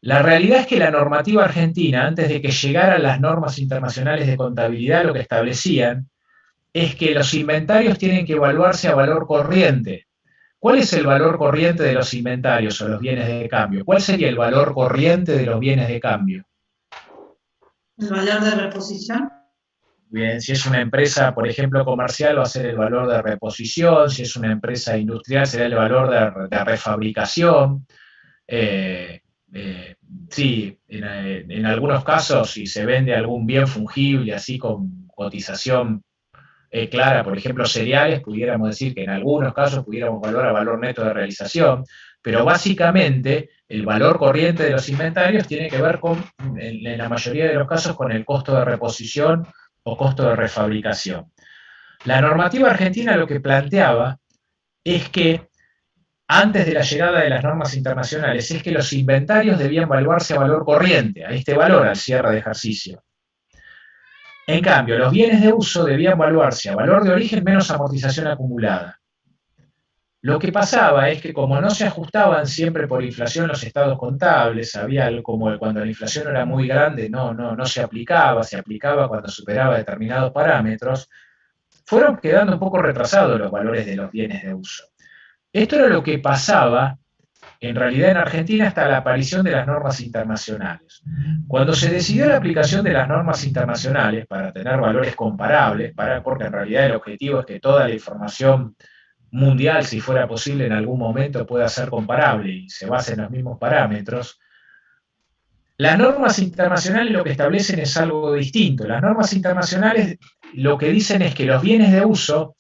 La realidad es que la normativa argentina, antes de que llegaran las normas internacionales de contabilidad, lo que establecían es que los inventarios tienen que evaluarse a valor corriente. ¿Cuál es el valor corriente de los inventarios o los bienes de cambio? ¿Cuál sería el valor corriente de los bienes de cambio? El valor de reposición. Bien, si es una empresa, por ejemplo, comercial, va a ser el valor de reposición. Si es una empresa industrial, será el valor de refabricación. Sí, en algunos casos, si se vende algún bien fungible, así con cotización clara, por ejemplo, cereales, pudiéramos decir que en algunos casos pudiéramos evaluar a valor neto de realización, pero básicamente el valor corriente de los inventarios tiene que ver con, en la mayoría de los casos, con el costo de reposición o costo de refabricación. La normativa argentina lo que planteaba es que, antes de la llegada de las normas internacionales, es que los inventarios debían evaluarse a valor corriente, a este valor al cierre de ejercicio. En cambio, los bienes de uso debían evaluarse a valor de origen menos amortización acumulada. Lo que pasaba es que, como no se ajustaban siempre por inflación los estados contables, había algo como cuando la inflación era muy grande, no se aplicaba cuando superaba determinados parámetros, fueron quedando un poco retrasados los valores de los bienes de uso. Esto era lo que pasaba en realidad en Argentina hasta la aparición de las normas internacionales. Cuando se decidió la aplicación de las normas internacionales para tener valores comparables, porque en realidad el objetivo es que toda la información mundial, si fuera posible en algún momento, pueda ser comparable y se base en los mismos parámetros, las normas internacionales lo que establecen es algo distinto. Las normas internacionales lo que dicen es que los bienes de uso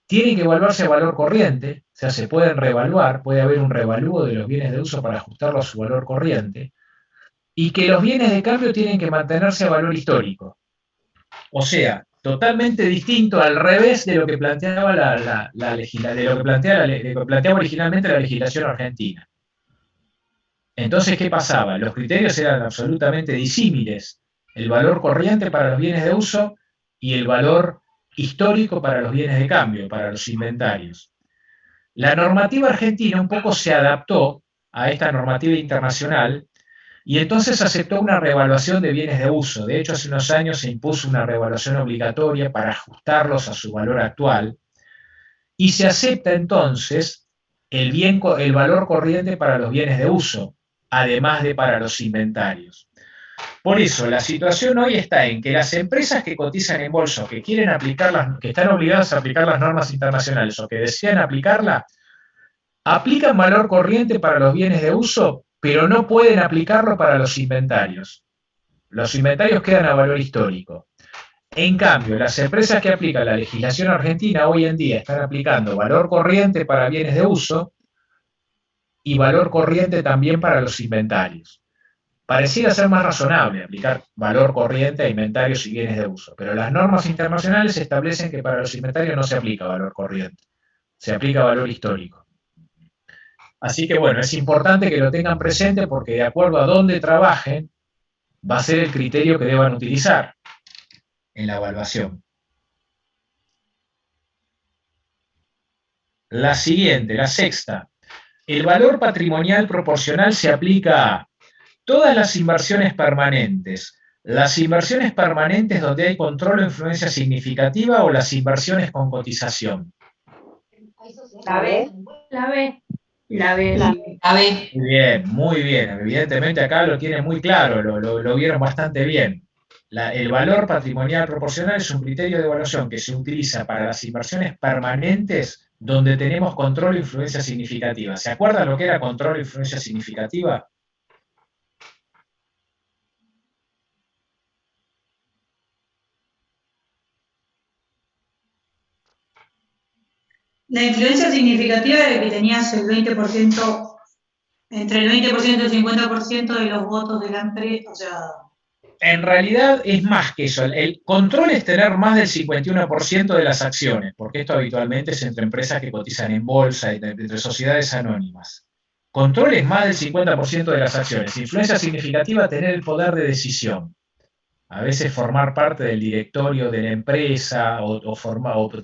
tienen que evaluarse a valor corriente, o sea, se pueden reevaluar, puede haber un revalúo de los bienes de uso para ajustarlo a su valor corriente, y que los bienes de cambio tienen que mantenerse a valor histórico. O sea, totalmente distinto, al revés de lo que planteaba de lo que planteaba originalmente la legislación argentina. Entonces, ¿qué pasaba? Los criterios eran absolutamente disímiles. El valor corriente para los bienes de uso y el valor histórico para los bienes de cambio, para los inventarios. La normativa argentina un poco se adaptó a esta normativa internacional y entonces aceptó una reevaluación de bienes de uso. De hecho, hace unos años se impuso una reevaluación obligatoria para ajustarlos a su valor actual y se acepta entonces el valor corriente para los bienes de uso, además de para los inventarios. Por eso, la situación hoy está en que las empresas que cotizan en bolsa, que quieren aplicar que están obligadas a aplicar las normas internacionales o que desean aplicarla, aplican valor corriente para los bienes de uso, pero no pueden aplicarlo para los inventarios. Los inventarios quedan a valor histórico. En cambio, las empresas que aplican la legislación argentina hoy en día están aplicando valor corriente para bienes de uso y valor corriente también para los inventarios. Pareciera ser más razonable aplicar valor corriente a inventarios y bienes de uso, pero las normas internacionales establecen que para los inventarios no se aplica valor corriente, se aplica valor histórico. Así que bueno, es importante que lo tengan presente porque de acuerdo a dónde trabajen, va a ser el criterio que deban utilizar en la evaluación. La siguiente, la sexta. El valor patrimonial proporcional se aplica a todas las inversiones permanentes, las inversiones permanentes donde hay control o influencia significativa o las inversiones con cotización. ¿La B? La B. La B. La B. Muy bien. Evidentemente acá lo tienen muy claro, lo vieron bastante bien. El valor patrimonial proporcional es un criterio de evaluación que se utiliza para las inversiones permanentes donde tenemos control o influencia significativa. ¿Se acuerdan lo que era control o influencia significativa? La influencia significativa era que tenías el 20%, entre el 20% y el 50% de los votos de la empresa, o sea... En realidad es más que eso. El control es tener más del 51% de las acciones, porque esto habitualmente es entre empresas que cotizan en bolsa, entre sociedades anónimas. Control es más del 50% de las acciones. Influencia significativa, tener el poder de decisión. A veces formar parte del directorio de la empresa o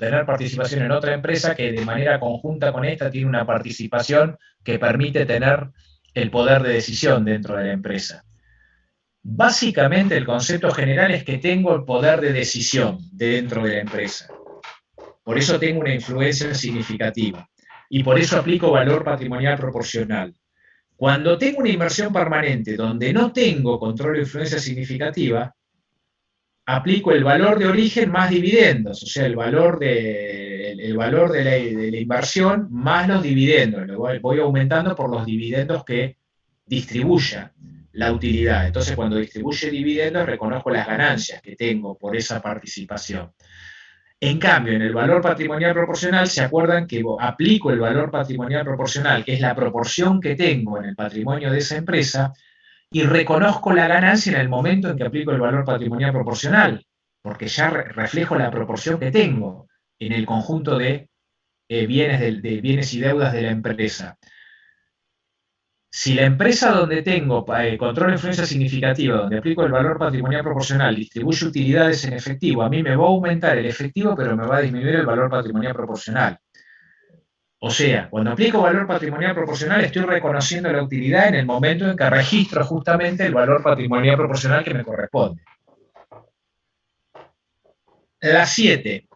tener participación en otra empresa que de manera conjunta con esta tiene una participación que permite tener el poder de decisión dentro de la empresa. Básicamente el concepto general es que tengo el poder de decisión dentro de la empresa. Por eso tengo una influencia significativa. Y por eso aplico valor patrimonial proporcional. Cuando tengo una inversión permanente donde no tengo control o influencia significativa, aplico el valor de origen más dividendos, o sea, el valor de la inversión más los dividendos. Lo voy aumentando por los dividendos que distribuya la utilidad. Entonces, cuando distribuye dividendos, reconozco las ganancias que tengo por esa participación. En cambio, en el valor patrimonial proporcional, ¿se acuerdan que aplico el valor patrimonial proporcional, que es la proporción que tengo en el patrimonio de esa empresa, y reconozco la ganancia en el momento en que aplico el valor patrimonial proporcional, porque ya reflejo la proporción que tengo en el conjunto de bienes y deudas de la empresa? Si la empresa donde tengo control de influencia significativa, donde aplico el valor patrimonial proporcional, distribuye utilidades en efectivo, a mí me va a aumentar el efectivo, pero me va a disminuir el valor patrimonial proporcional. O sea, cuando aplico valor patrimonial proporcional, estoy reconociendo la utilidad en el momento en que registro justamente el valor patrimonial proporcional que me corresponde. La 7.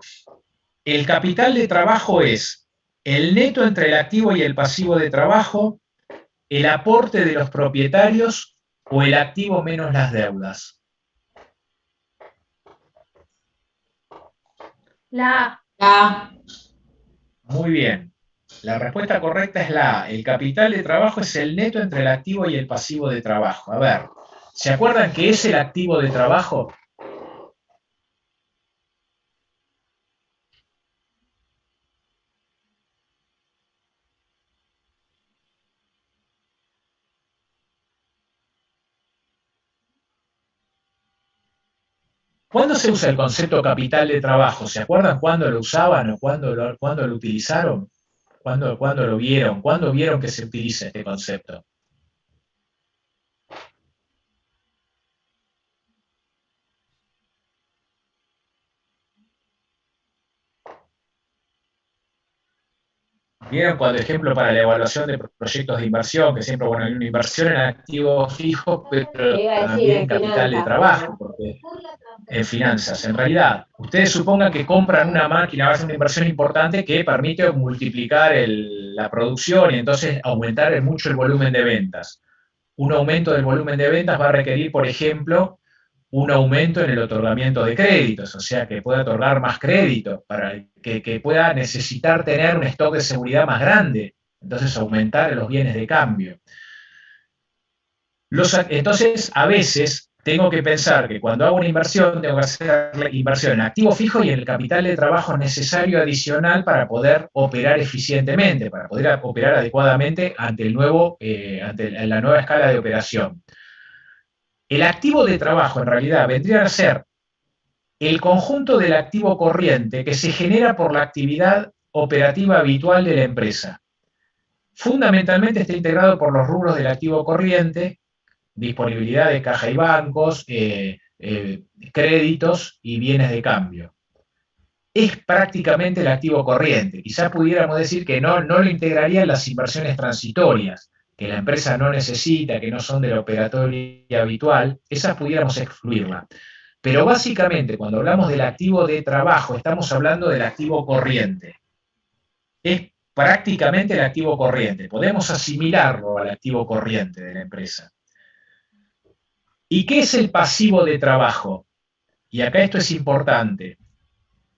El capital de trabajo es el neto entre el activo y el pasivo de trabajo, el aporte de los propietarios o el activo menos las deudas. La A. La Muy bien. La respuesta correcta es la A. El capital de trabajo es el neto entre el activo y el pasivo de trabajo. A ver, ¿se acuerdan qué es el activo de trabajo? ¿Cuándo se usa el concepto capital de trabajo? ¿Se acuerdan cuándo lo usaban o cuándo lo utilizaron? ¿Cuándo lo vieron? ¿Cuándo vieron que se utiliza este concepto? ¿Vieron cuando ejemplo para la evaluación de proyectos de inversión, que siempre, bueno, hay una inversión en activos fijos, pero también en capital de trabajo, porque en finanzas. En realidad, ustedes supongan que compran una máquina, va a ser una inversión importante que permite multiplicar la producción y entonces aumentar mucho el volumen de ventas. Un aumento del volumen de ventas va a requerir, por ejemplo, un aumento en el otorgamiento de créditos, o sea, que pueda otorgar más crédito, para que pueda necesitar tener un stock de seguridad más grande, entonces aumentar los bienes de cambio. Entonces, a veces tengo que pensar que cuando hago una inversión, tengo que hacer la inversión en activo fijo y en el capital de trabajo necesario adicional para poder operar eficientemente, para poder operar adecuadamente ante la nueva escala de operación. El activo de trabajo en realidad vendría a ser el conjunto del activo corriente que se genera por la actividad operativa habitual de la empresa. Fundamentalmente está integrado por los rubros del activo corriente, disponibilidad de caja y bancos, créditos y bienes de cambio. Es prácticamente el activo corriente. Quizá pudiéramos decir que no lo integrarían las inversiones transitorias, que la empresa no necesita, que no son de la operatoria habitual, esas pudiéramos excluirla. Pero básicamente, cuando hablamos del activo de trabajo, estamos hablando del activo corriente. Es prácticamente el activo corriente. Podemos asimilarlo al activo corriente de la empresa. ¿Y qué es el pasivo de trabajo? Y acá esto es importante.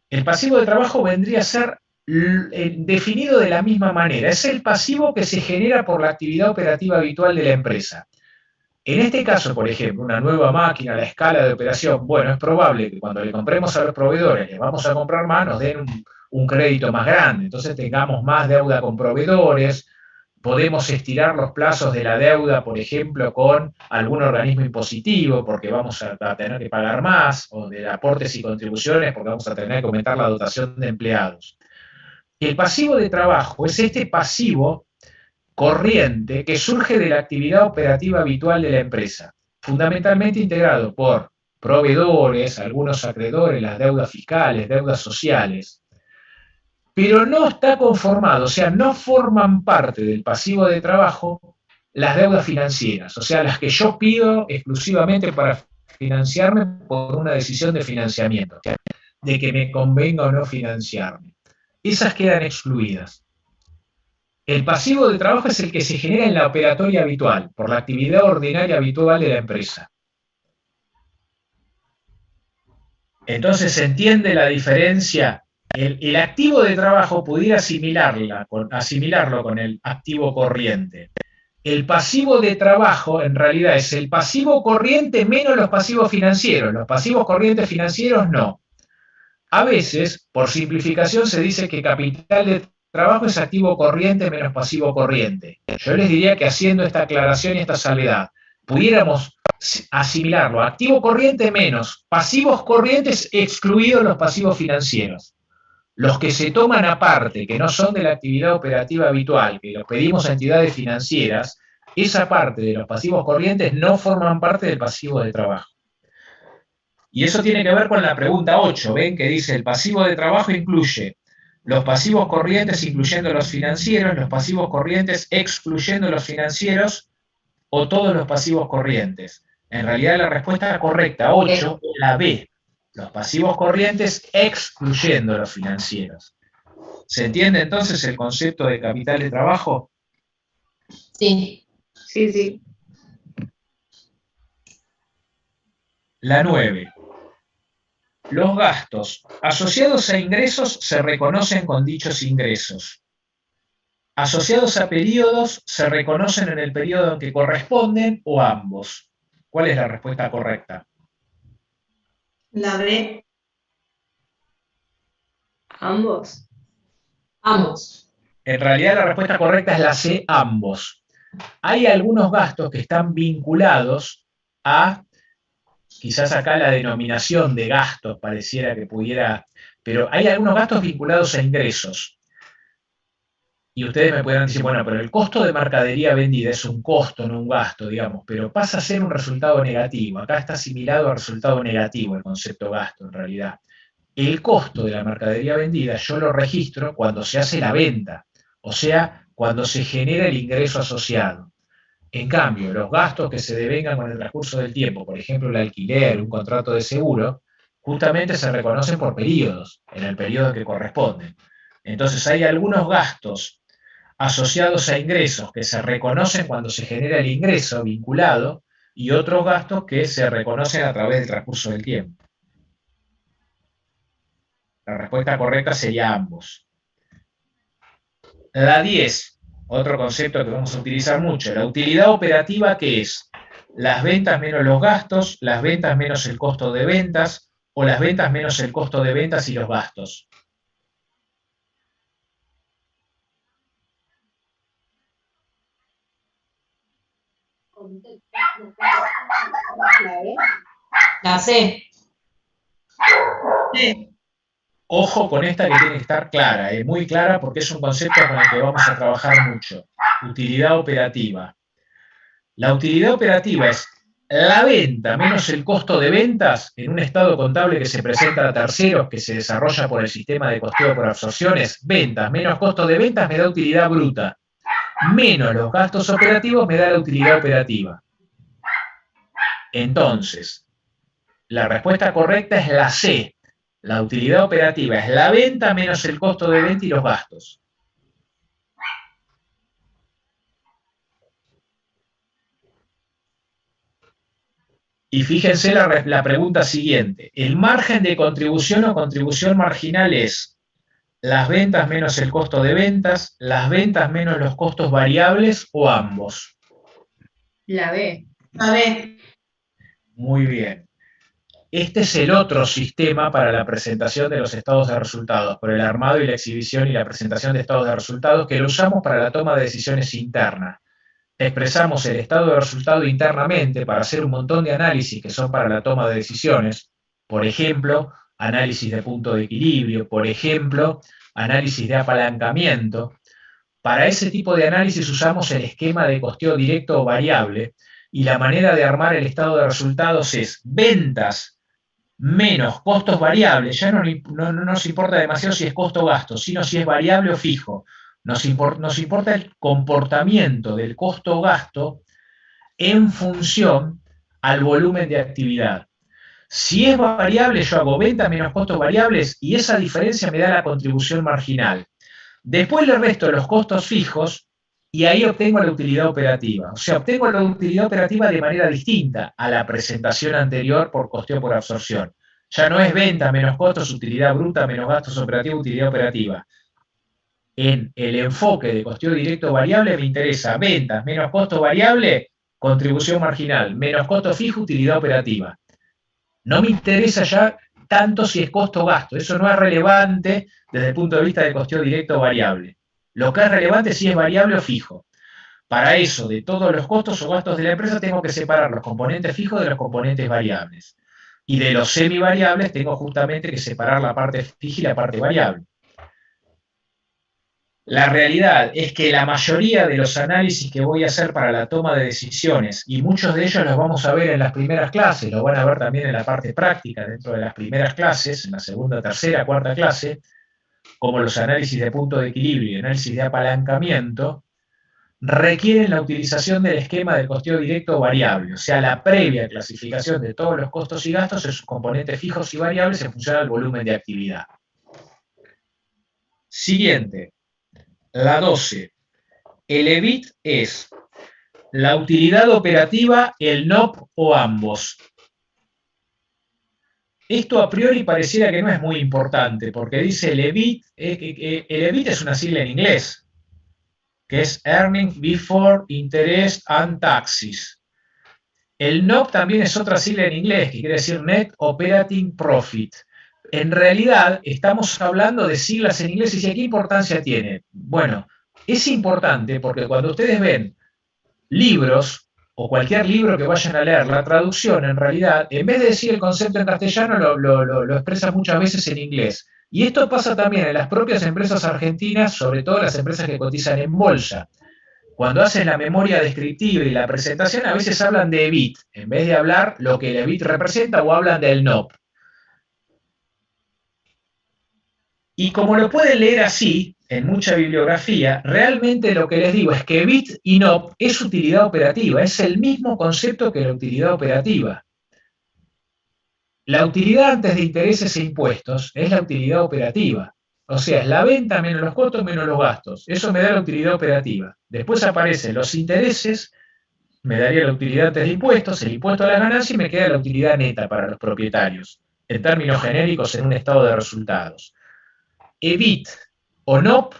El pasivo de trabajo vendría a ser definido de la misma manera. Es el pasivo que se genera por la actividad operativa habitual de la empresa. En este caso, por ejemplo, una nueva máquina, la escala de operación, bueno, es probable que cuando le compremos a los proveedores, les vamos a comprar más, nos den un crédito más grande, entonces tengamos más deuda con proveedores, podemos estirar los plazos de la deuda, por ejemplo, con algún organismo impositivo, porque vamos a tener que pagar más, o de aportes y contribuciones, porque vamos a tener que aumentar la dotación de empleados. El pasivo de trabajo es este pasivo corriente que surge de la actividad operativa habitual de la empresa, fundamentalmente integrado por proveedores, algunos acreedores, las deudas fiscales, deudas sociales, pero no está conformado, o sea, no forman parte del pasivo de trabajo las deudas financieras, o sea, las que yo pido exclusivamente para financiarme por una decisión de financiamiento, de que me convenga o no financiarme. Esas quedan excluidas. El pasivo de trabajo es el que se genera en la operatoria habitual, por la actividad ordinaria habitual de la empresa. Entonces se entiende la diferencia. El activo de trabajo pudiera asimilarlo con el activo corriente. El pasivo de trabajo en realidad es el pasivo corriente menos los pasivos financieros. Los pasivos corrientes financieros no. A veces, por simplificación, se dice que capital de trabajo es activo corriente menos pasivo corriente. Yo les diría que haciendo esta aclaración y esta salvedad, pudiéramos asimilarlo a activo corriente menos pasivos corrientes excluidos los pasivos financieros. Los que se toman aparte, que no son de la actividad operativa habitual, que los pedimos a entidades financieras, esa parte de los pasivos corrientes no forman parte del pasivo de trabajo. Y eso tiene que ver con la pregunta 8, ¿ven? Que dice, el pasivo de trabajo incluye los pasivos corrientes incluyendo los financieros, los pasivos corrientes excluyendo los financieros, o todos los pasivos corrientes. En realidad la respuesta correcta, 8, la B. Los pasivos corrientes excluyendo los financieros. ¿Se entiende entonces el concepto de capital de trabajo? Sí. Sí, sí. La 9. Los gastos asociados a ingresos se reconocen con dichos ingresos. Asociados a periodos se reconocen en el periodo en que corresponden o ambos. ¿Cuál es la respuesta correcta? La B. Ambos. Ambos. En realidad la respuesta correcta es la C, ambos. Hay algunos gastos que están vinculados a, quizás acá la denominación de gastos pareciera que pudiera, pero hay algunos gastos vinculados a ingresos. Y ustedes me podrán decir, bueno, pero el costo de mercadería vendida es un costo, no un gasto, digamos, pero pasa a ser un resultado negativo. Acá está asimilado al resultado negativo el concepto gasto, en realidad. El costo de la mercadería vendida yo lo registro cuando se hace la venta, o sea, cuando se genera el ingreso asociado. En cambio, los gastos que se devengan con el transcurso del tiempo, por ejemplo, el alquiler, un contrato de seguro, justamente se reconocen por periodos, en el periodo que corresponde. Entonces hay algunos gastos asociados a ingresos que se reconocen cuando se genera el ingreso vinculado y otros gastos que se reconocen a través del transcurso del tiempo. La respuesta correcta sería ambos. La 10, otro concepto que vamos a utilizar mucho, la utilidad operativa, ¿qué es? Las ventas menos los gastos, las ventas menos el costo de ventas o las ventas menos el costo de ventas y los gastos. La C. Sí. Ojo con esta que tiene que estar clara, muy clara porque es un concepto con el que vamos a trabajar mucho. Utilidad operativa. La utilidad operativa es la venta menos el costo de ventas en un estado contable que se presenta a terceros, que se desarrolla por el sistema de costeo por absorciones. Ventas menos costo de ventas me da utilidad bruta. Menos los gastos operativos me da la utilidad operativa. Entonces, la respuesta correcta es la C. La utilidad operativa es la venta menos el costo de venta y los gastos. Y fíjense la pregunta siguiente. ¿El margen de contribución o contribución marginal es las ventas menos el costo de ventas, las ventas menos los costos variables o ambos? La B. La B. Muy bien. Este es el otro sistema para la presentación de los estados de resultados, por el armado y la exhibición y la presentación de estados de resultados que lo usamos para la toma de decisiones interna. Expresamos el estado de resultado internamente para hacer un montón de análisis que son para la toma de decisiones. Por ejemplo, análisis de punto de equilibrio, por ejemplo, análisis de apalancamiento. Para ese tipo de análisis usamos el esquema de costeo directo o variable y la manera de armar el estado de resultados es ventas menos costos variables. Ya no nos importa demasiado si es costo o gasto, sino si es variable o fijo. Nos importa el comportamiento del costo-gasto en función al volumen de actividad. Si es variable, yo hago venta menos costos variables y esa diferencia me da la contribución marginal. Después le resto los costos fijos y ahí obtengo la utilidad operativa. O sea, obtengo la utilidad operativa de manera distinta a la presentación anterior por costeo por absorción. Ya no es venta menos costos, utilidad bruta menos gastos operativos, utilidad operativa. En el enfoque de costeo directo variable me interesa ventas menos costo variable, contribución marginal, menos costo fijo, utilidad operativa. No me interesa ya tanto si es costo-gasto, eso no es relevante desde el punto de vista del costeo directo variable. Lo que es relevante es si es variable o fijo. Para eso, de todos los costos o gastos de la empresa, tengo que separar los componentes fijos de los componentes variables. Y de los semivariables tengo justamente que separar la parte fija y la parte variable. La realidad es que la mayoría de los análisis que voy a hacer para la toma de decisiones, y muchos de ellos los vamos a ver en las primeras clases, los van a ver también en la parte práctica dentro de las primeras clases, en la segunda, tercera, cuarta clase, como los análisis de punto de equilibrio y análisis de apalancamiento, requieren la utilización del esquema del costeo directo variable, o sea, la previa clasificación de todos los costos y gastos en sus componentes fijos y variables en función al volumen de actividad. Siguiente. La 12. El EBIT es la utilidad operativa, el NOP o ambos. Esto a priori pareciera que no es muy importante, porque dice el EBIT es una sigla en inglés, que es Earnings Before Interest and Taxes. El NOP también es otra sigla en inglés, que quiere decir Net Operating Profit. En realidad, estamos hablando de siglas en inglés y ¿qué importancia tiene? Bueno, es importante porque cuando ustedes ven libros o cualquier libro que vayan a leer, la traducción en realidad, en vez de decir el concepto en castellano, lo expresa muchas veces en inglés. Y esto pasa también en las propias empresas argentinas, sobre todo las empresas que cotizan en bolsa. Cuando hacen la memoria descriptiva y la presentación, a veces hablan de EBIT, en vez de hablar lo que el EBIT representa o hablan del NOP. Y como lo pueden leer así, en mucha bibliografía, realmente lo que les digo es que EBIT y NOP es utilidad operativa, es el mismo concepto que la utilidad operativa. La utilidad antes de intereses e impuestos es la utilidad operativa. O sea, es la venta menos los costos menos los gastos. Eso me da la utilidad operativa. Después aparecen los intereses, me daría la utilidad antes de impuestos, el impuesto a la ganancia y me queda la utilidad neta para los propietarios, en términos genéricos en un estado de resultados. EBIT o NOP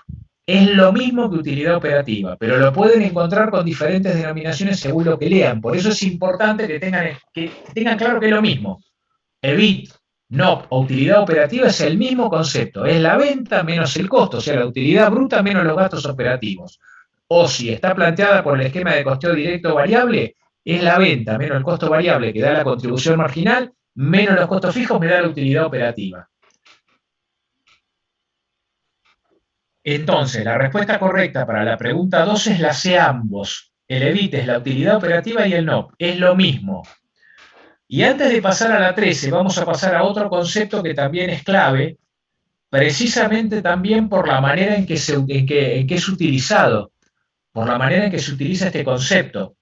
es lo mismo que utilidad operativa, pero lo pueden encontrar con diferentes denominaciones según lo que lean. Por eso es importante que tengan claro que es lo mismo. EBIT, NOP o utilidad operativa es el mismo concepto. Es la venta menos el costo, o sea, la utilidad bruta menos los gastos operativos. O si está planteada por el esquema de costeo directo variable, es la venta menos el costo variable que da la contribución marginal, menos los costos fijos me da la utilidad operativa. Entonces, la respuesta correcta para la pregunta 2 es la C ambos. El EBIT es la utilidad operativa y el NOP. Es lo mismo. Y antes de pasar a la 13, vamos a pasar a otro concepto que también es clave, precisamente también por la manera en que es utilizado, por la manera en que se utiliza este concepto.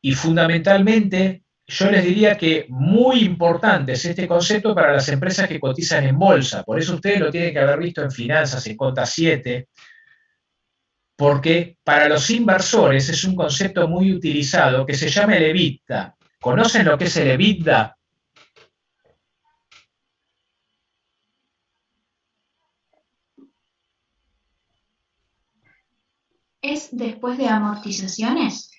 Y fundamentalmente, yo les diría que muy importante es este concepto para las empresas que cotizan en bolsa. Por eso ustedes lo tienen que haber visto en finanzas, en Conta 7, porque para los inversores es un concepto muy utilizado que se llama el EBITDA. ¿Conocen lo que es el EBITDA? ¿Es después de amortizaciones?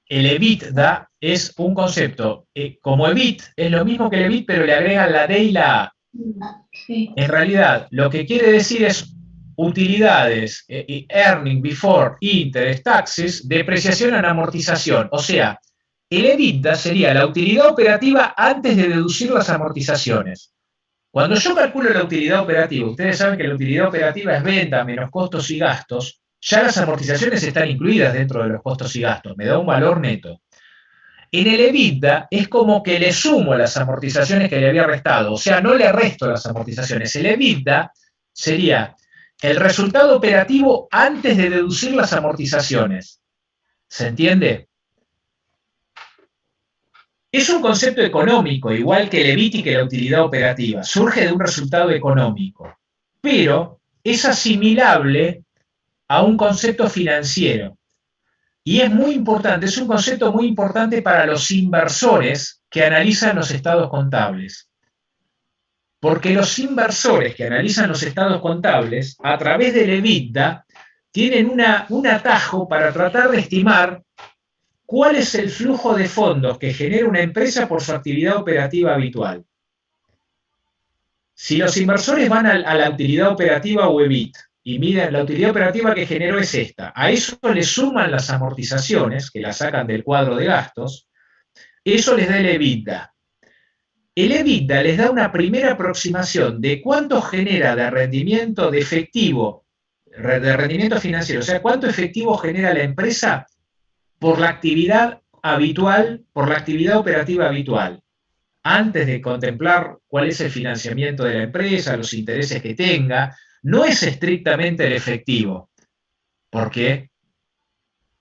El EBITDA es un concepto, como EBIT es lo mismo que el EBIT, pero le agregan la D y la A. Sí. En realidad, lo que quiere decir es utilidades, earning before interest taxes, depreciación en amortización. O sea, el EBITDA sería la utilidad operativa antes de deducir las amortizaciones. Cuando yo calculo la utilidad operativa, ustedes saben que la utilidad operativa es venta menos costos y gastos, ya las amortizaciones están incluidas dentro de los costos y gastos, me da un valor neto. En el EBITDA es como que le sumo las amortizaciones que le había restado, o sea, no le resto las amortizaciones. El EBITDA sería el resultado operativo antes de deducir las amortizaciones. ¿Se entiende? Es un concepto económico, igual que el EBIT y que la utilidad operativa. Surge de un resultado económico, pero es asimilable a un concepto financiero. Y es muy importante, es un concepto muy importante para los inversores que analizan los estados contables. Porque los inversores que analizan los estados contables, a través del EBITDA, tienen un atajo para tratar de estimar cuál es el flujo de fondos que genera una empresa por su actividad operativa habitual. Si los inversores van a la utilidad operativa o EBIT y miden la utilidad operativa que generó es esta, a eso le suman las amortizaciones, que las sacan del cuadro de gastos, eso les da el EBITDA. El EBITDA les da una primera aproximación de cuánto genera de rendimiento de efectivo, de rendimiento financiero, o sea, cuánto efectivo genera la empresa por la actividad habitual, por la actividad operativa habitual, antes de contemplar cuál es el financiamiento de la empresa, los intereses que tenga. No es estrictamente el efectivo, porque,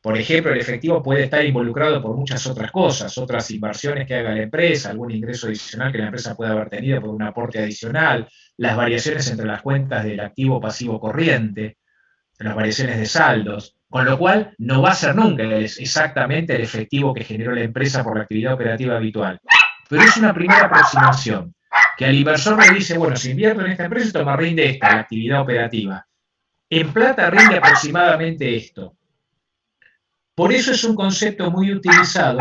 por ejemplo, el efectivo puede estar involucrado por muchas otras cosas, otras inversiones que haga la empresa, algún ingreso adicional que la empresa pueda haber tenido por un aporte adicional, las variaciones entre las cuentas del activo pasivo corriente, las variaciones de saldos, con lo cual no va a ser nunca exactamente el efectivo que generó la empresa por la actividad operativa habitual. Pero es una primera aproximación, que al inversor le dice, bueno, si invierto en esta empresa, esto me rinde esta, la actividad operativa. En plata rinde aproximadamente esto. Por eso es un concepto muy utilizado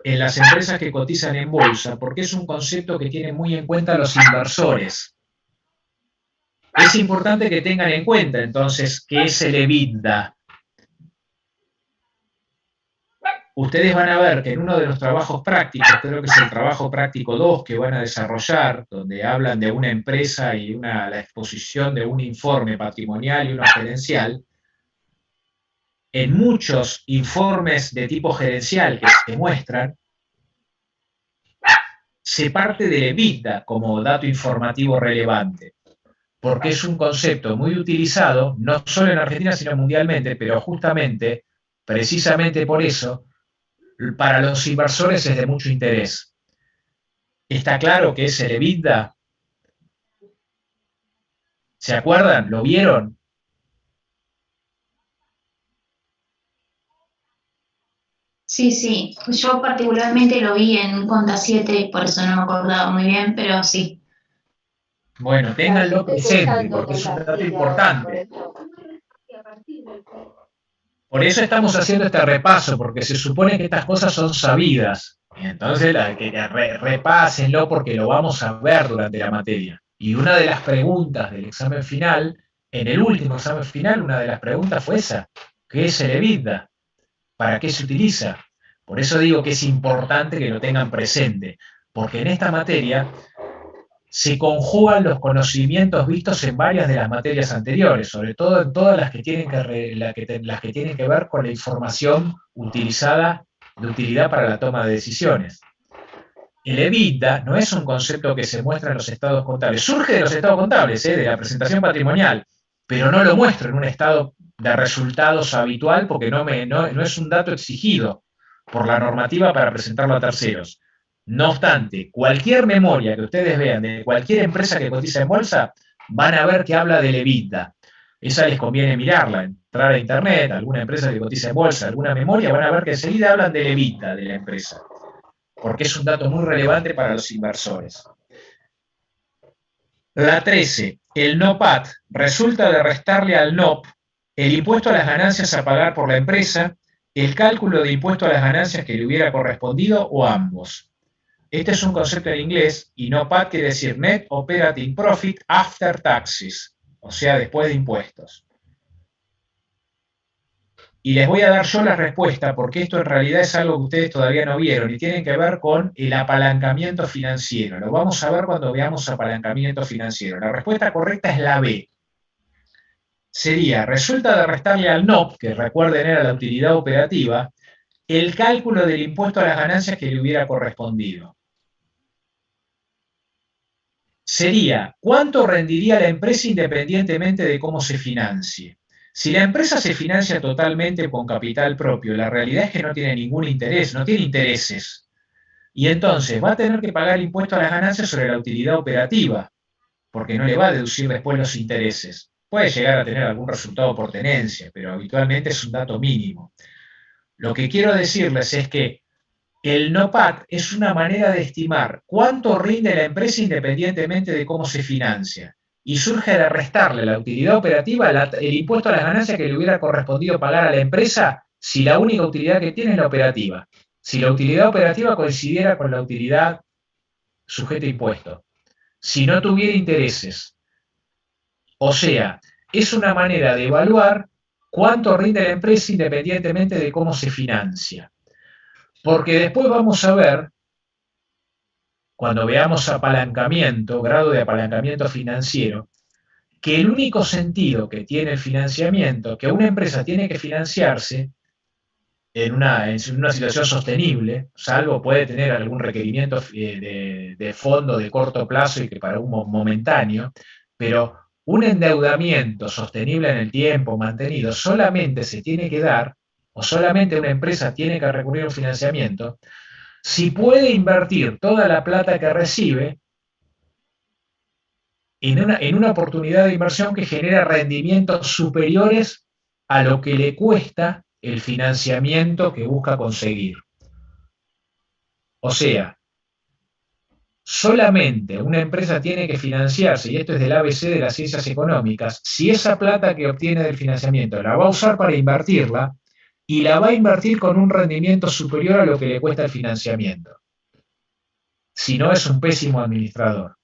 en las empresas que cotizan en bolsa, porque es un concepto que tienen muy en cuenta los inversores. Es importante que tengan en cuenta, entonces, qué es el EBITDA. Ustedes van a ver que en uno de los trabajos prácticos, creo que es el trabajo práctico 2 que van a desarrollar, donde hablan de una empresa y la exposición de un informe patrimonial y uno gerencial, en muchos informes de tipo gerencial que se muestran, se parte del EBITDA como dato informativo relevante, porque es un concepto muy utilizado, no solo en Argentina, sino mundialmente, pero justamente, precisamente por eso, para los inversores es de mucho interés. ¿Está claro qué es el EBITDA? ¿Se acuerdan? ¿Lo vieron? Sí, sí. Yo particularmente lo vi en Conta 7, por eso no me acordaba muy bien, pero sí. Bueno, ténganlo presente, porque es un dato importante. Por eso estamos haciendo este repaso, porque se supone que estas cosas son sabidas. Entonces, repásenlo porque lo vamos a ver durante la materia. Y una de las preguntas del examen final, en el último examen final, una de las preguntas fue esa. ¿Qué es el EBITDA? ¿Para qué se utiliza? Por eso digo que es importante que lo tengan presente, porque en esta materia se conjugan los conocimientos vistos en varias de las materias anteriores, sobre todo en todas las que tienen que ver con la información utilizada de utilidad para la toma de decisiones. El EBITDA no es un concepto que se muestra en los estados contables, surge de los estados contables, de la presentación patrimonial, pero no lo muestro en un estado de resultados habitual porque no es un dato exigido por la normativa para presentarlo a terceros. No obstante, cualquier memoria que ustedes vean de cualquier empresa que cotiza en bolsa, van a ver que habla del EBITDA. Esa les conviene mirarla, entrar a internet, alguna empresa que cotiza en bolsa, alguna memoria, van a ver que enseguida hablan del EBITDA de la empresa, porque es un dato muy relevante para los inversores. La 13, el NOPAT, resulta de restarle al NOP el impuesto a las ganancias a pagar por la empresa, el cálculo de impuesto a las ganancias que le hubiera correspondido o ambos. Este es un concepto en inglés y NOPAT quiere decir Net Operating Profit After Taxes, o sea, después de impuestos. Y les voy a dar yo la respuesta porque esto en realidad es algo que ustedes todavía no vieron y tiene que ver con el apalancamiento financiero. Lo vamos a ver cuando veamos apalancamiento financiero. La respuesta correcta es la B. Sería, resulta de restarle al NOP, que recuerden era la utilidad operativa, el cálculo del impuesto a las ganancias que le hubiera correspondido. sería cuánto rendiría la empresa independientemente de cómo se financie. Si la empresa se financia totalmente con capital propio, la realidad es que no tiene ningún interés, no tiene intereses. Y entonces va a tener que pagar impuesto a las ganancias sobre la utilidad operativa, porque no le va a deducir después los intereses. Puede llegar a tener algún resultado por tenencia, pero habitualmente es un dato mínimo. Lo que quiero decirles es que el NOPAT es una manera de estimar cuánto rinde la empresa independientemente de cómo se financia. Y surge de restarle la utilidad operativa, el impuesto a las ganancias que le hubiera correspondido pagar a la empresa si la única utilidad que tiene es la operativa. Si la utilidad operativa coincidiera con la utilidad sujeta a impuesto. Si no tuviera intereses. O sea, es una manera de evaluar cuánto rinde la empresa independientemente de cómo se financia. Porque después vamos a ver, cuando veamos apalancamiento, grado de apalancamiento financiero, que el único sentido que tiene el financiamiento, que una empresa tiene que financiarse en una situación sostenible, salvo puede tener algún requerimiento de fondo de corto plazo y que para un momentáneo, pero un endeudamiento sostenible en el tiempo, mantenido, solamente se tiene que dar, o solamente una empresa tiene que recurrir a un financiamiento, si puede invertir toda la plata que recibe en una oportunidad de inversión que genera rendimientos superiores a lo que le cuesta el financiamiento que busca conseguir. O sea, solamente una empresa tiene que financiarse, y esto es del ABC de las ciencias económicas, si esa plata que obtiene del financiamiento la va a usar para invertirla, y la va a invertir con un rendimiento superior a lo que le cuesta el financiamiento. Si no, es un pésimo administrador.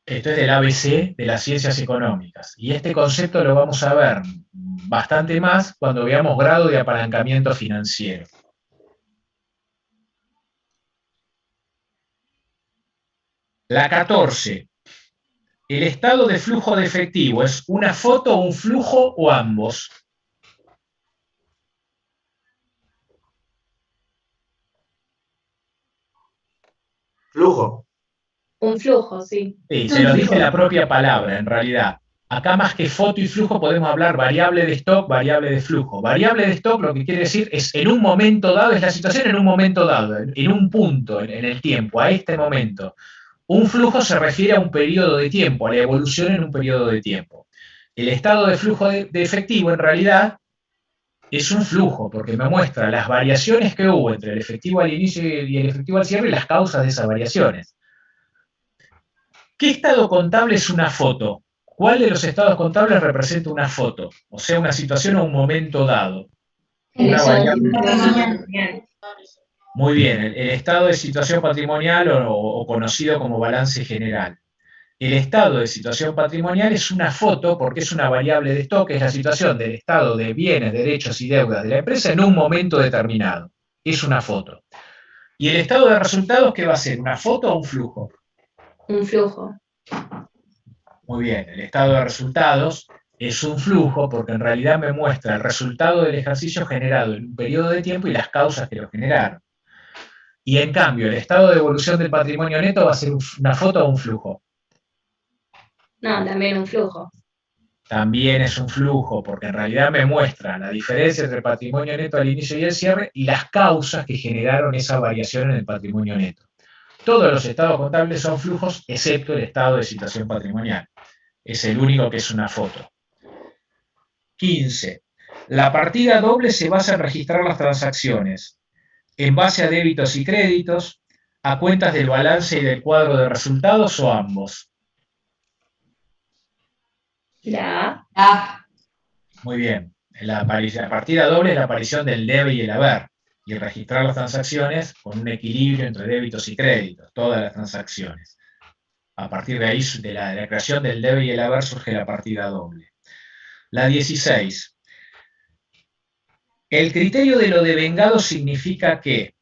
Esto es del ABC de las ciencias económicas. Y este concepto lo vamos a ver bastante más cuando veamos grado de apalancamiento financiero. La 14. ¿El estado de flujo de efectivo es una foto, un flujo o ambos? Flujo. Un flujo, sí. Sí, se lo dice la propia palabra, en realidad. Acá más que foto y flujo podemos hablar variable de stock, variable de flujo. Variable de stock lo que quiere decir es en un momento dado, es la situación en un momento dado, en un punto, en el tiempo, a este momento. Un flujo se refiere a un periodo de tiempo, a la evolución en un periodo de tiempo. El estado de flujo de efectivo, en realidad, es un flujo, porque me muestra las variaciones que hubo entre el efectivo al inicio y el efectivo al cierre y las causas de esas variaciones. ¿Qué estado contable es una foto? ¿Cuál de los estados contables representa una foto? O sea, una situación o un momento dado. Una variable. Muy bien, el estado de situación patrimonial o conocido como balance general. El estado de situación patrimonial es una foto porque es una variable de stock, es la situación del estado de bienes, derechos y deudas de la empresa en un momento determinado. Es una foto. ¿Y el estado de resultados qué va a ser? ¿Una foto o un flujo? Un flujo. Muy bien, el estado de resultados es un flujo porque en realidad me muestra el resultado del ejercicio generado en un periodo de tiempo y las causas que lo generaron. Y en cambio, el estado de evolución del patrimonio neto va a ser una foto o un flujo. No, también un flujo. También es un flujo, porque en realidad me muestra la diferencia entre el patrimonio neto al inicio y el cierre y las causas que generaron esa variación en el patrimonio neto. Todos los estados contables son flujos, excepto el estado de situación patrimonial. Es el único que es una foto. 15. La partida doble se basa en registrar las transacciones en base a débitos y créditos, a cuentas del balance y del cuadro de resultados o ambos. La A. Muy bien. La partida doble es la aparición del debe y el haber, y registrar las transacciones con un equilibrio entre débitos y créditos, todas las transacciones. A partir de ahí, de la creación del debe y el haber, surge la partida doble. La 16. El criterio de lo devengado significa que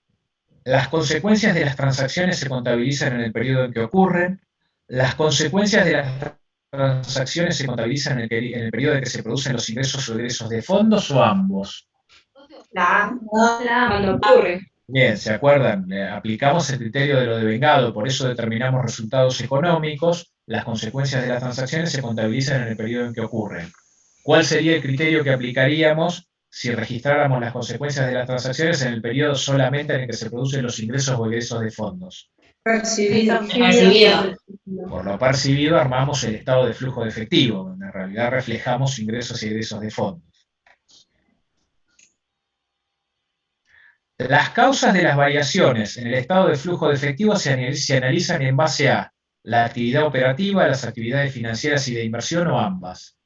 las consecuencias de las transacciones se contabilizan en el periodo en que ocurren, las consecuencias de las transacciones se contabilizan en el periodo en que se producen los ingresos o egresos de fondos o ambos. cuando ocurre. Bien, ¿se acuerdan? Aplicamos el criterio de lo devengado, por eso determinamos resultados económicos, las consecuencias de las transacciones se contabilizan en el periodo en que ocurren. ¿Cuál sería el criterio que aplicaríamos si registráramos las consecuencias de las transacciones en el periodo solamente en el que se producen los ingresos o egresos de fondos? Percibido. Percibido. Por lo percibido armamos el estado de flujo de efectivo, donde en realidad reflejamos ingresos y egresos de fondos. Las causas de las variaciones en el estado de flujo de efectivo se analizan en base a la actividad operativa, las actividades financieras y de inversión o ambas.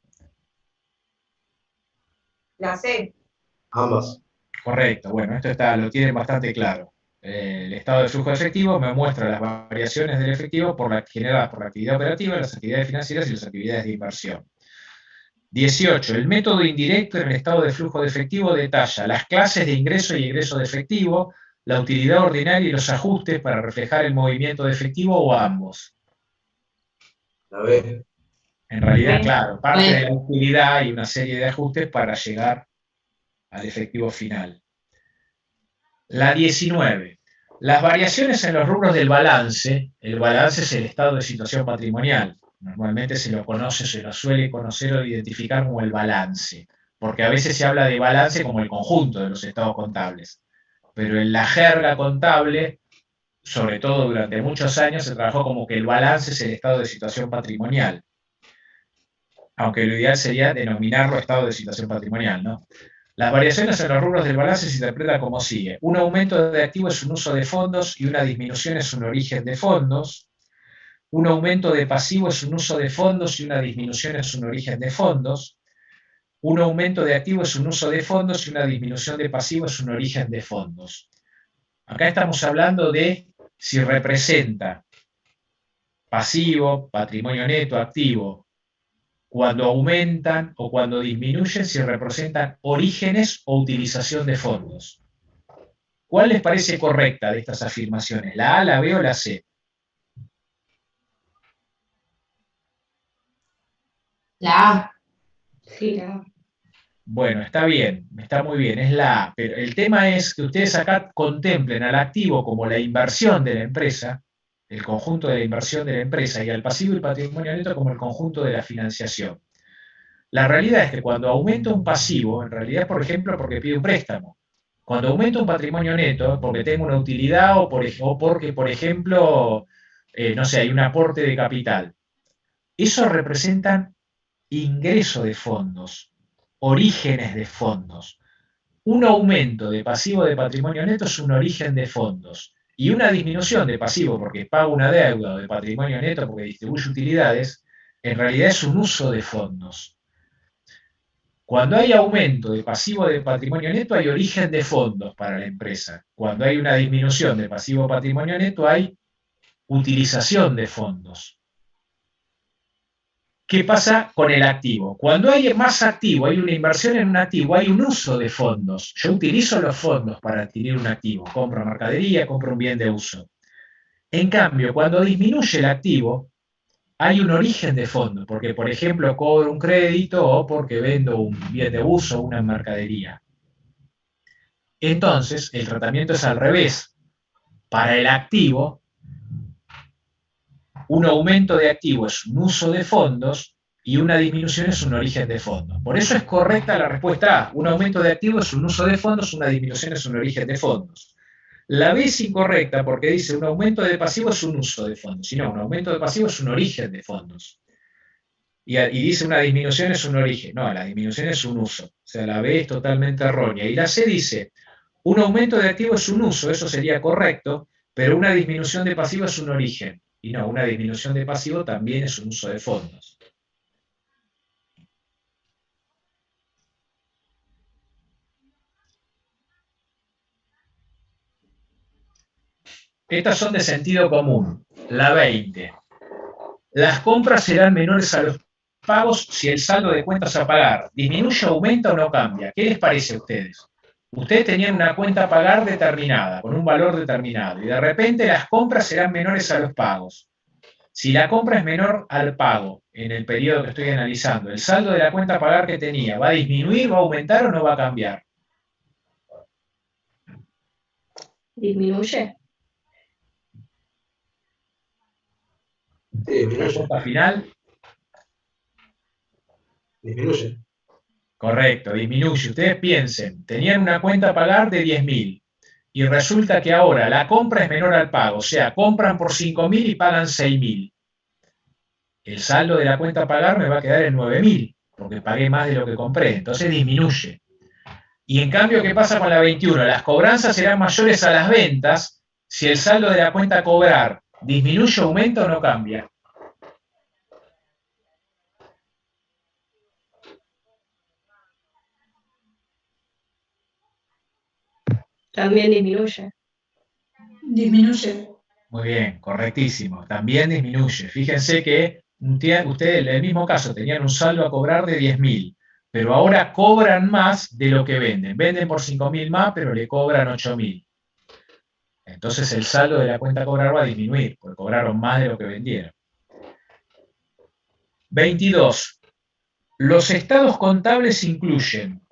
La C. Ambas. Correcto, bueno, esto lo tienen bastante claro. El estado de flujo de efectivo me muestra las variaciones del efectivo generadas por la actividad operativa, las actividades financieras y las actividades de inversión. 18. El método indirecto en el estado de flujo de efectivo detalla las clases de ingreso y egreso de efectivo, la utilidad ordinaria y los ajustes para reflejar el movimiento de efectivo o ambos. La B. En realidad, B. claro, parte B. de la utilidad y una serie de ajustes para llegar al efectivo final. La 19. Las variaciones en los rubros del balance, el balance es el estado de situación patrimonial. Normalmente se lo suele conocer o identificar como el balance, porque a veces se habla de balance como el conjunto de los estados contables. Pero en la jerga contable, sobre todo durante muchos años, se trabajó como que el balance es el estado de situación patrimonial. Aunque lo ideal sería denominarlo estado de situación patrimonial, ¿no? Las variaciones en los rubros del balance se interpretan como sigue. Un aumento de activo es un uso de fondos y una disminución es un origen de fondos. Un aumento de pasivo es un uso de fondos y una disminución es un origen de fondos. Un aumento de activo es un uso de fondos y una disminución de pasivo es un origen de fondos. Acá estamos hablando de si representa pasivo, patrimonio neto, activo, cuando aumentan o cuando disminuyen, si representan orígenes o utilización de fondos. ¿Cuál les parece correcta de estas afirmaciones? ¿La A, la B o la C? La A. Sí, la A. Bueno, está bien, está muy bien, es la A, pero el tema es que ustedes acá contemplen al activo como la inversión de la empresa, el conjunto de la inversión de la empresa, y al pasivo y patrimonio neto como el conjunto de la financiación. La realidad es que cuando aumenta un pasivo, en realidad es, por ejemplo, porque pide un préstamo. Cuando aumenta un patrimonio neto, porque tengo una utilidad o porque, por ejemplo, no sé, hay un aporte de capital. Eso representan ingreso de fondos, orígenes de fondos. Un aumento de pasivo de patrimonio neto es un origen de fondos. Y una disminución de pasivo porque pago una deuda o de patrimonio neto porque distribuye utilidades, en realidad es un uso de fondos. Cuando hay aumento de pasivo de patrimonio neto, hay origen de fondos para la empresa. Cuando hay una disminución de pasivo patrimonio neto, hay utilización de fondos. ¿Qué pasa con el activo? Cuando hay más activo, hay una inversión en un activo, hay un uso de fondos. Yo utilizo los fondos para adquirir un activo. Compro mercadería, compro un bien de uso. En cambio, cuando disminuye el activo, hay un origen de fondo, porque por ejemplo cobro un crédito o porque vendo un bien de uso o una mercadería. Entonces, el tratamiento es al revés. Para el activo, un aumento de activo es un uso de fondos y una disminución es un origen de fondos. Por eso es correcta la respuesta A. Un aumento de activo es un uso de fondos, una disminución es un origen de fondos. La B es incorrecta porque dice un aumento de pasivo es un uso de fondos. Y no, un aumento de pasivo es un origen de fondos. Y dice una disminución es un origen. No, la disminución es un uso. O sea, la B es totalmente errónea. Y la C dice, un aumento de activo es un uso, eso sería correcto, pero una disminución de pasivo es un origen. Y no, una disminución de pasivo también es un uso de fondos. Estas son de sentido común. La 20. Las compras serán menores a los pagos si el saldo de cuentas a pagar disminuye, aumenta o no cambia. ¿Qué les parece a ustedes? Ustedes tenían una cuenta a pagar determinada, con un valor determinado, y de repente las compras serán menores a los pagos. Si la compra es menor al pago en el periodo que estoy analizando, ¿el saldo de la cuenta a pagar que tenía va a disminuir, va a aumentar o no va a cambiar? Disminuye. Sí, disminuye. Respuesta final. Disminuye. Correcto, disminuye. Ustedes piensen, tenían una cuenta a pagar de 10.000 y resulta que ahora la compra es menor al pago, o sea, compran por 5.000 y pagan 6.000. El saldo de la cuenta a pagar me va a quedar en 9.000, porque pagué más de lo que compré, entonces disminuye. Y en cambio, ¿qué pasa con la 21? Las cobranzas serán mayores a las ventas si el saldo de la cuenta a cobrar disminuye, aumenta o no cambia. También disminuye. Disminuye. Muy bien, correctísimo. También disminuye. Fíjense que ustedes en el mismo caso tenían un saldo a cobrar de 10.000, pero ahora cobran más de lo que venden. Venden por 5.000 más, pero le cobran 8.000. Entonces el saldo de la cuenta a cobrar va a disminuir, porque cobraron más de lo que vendieron. 22. Los estados contables incluyen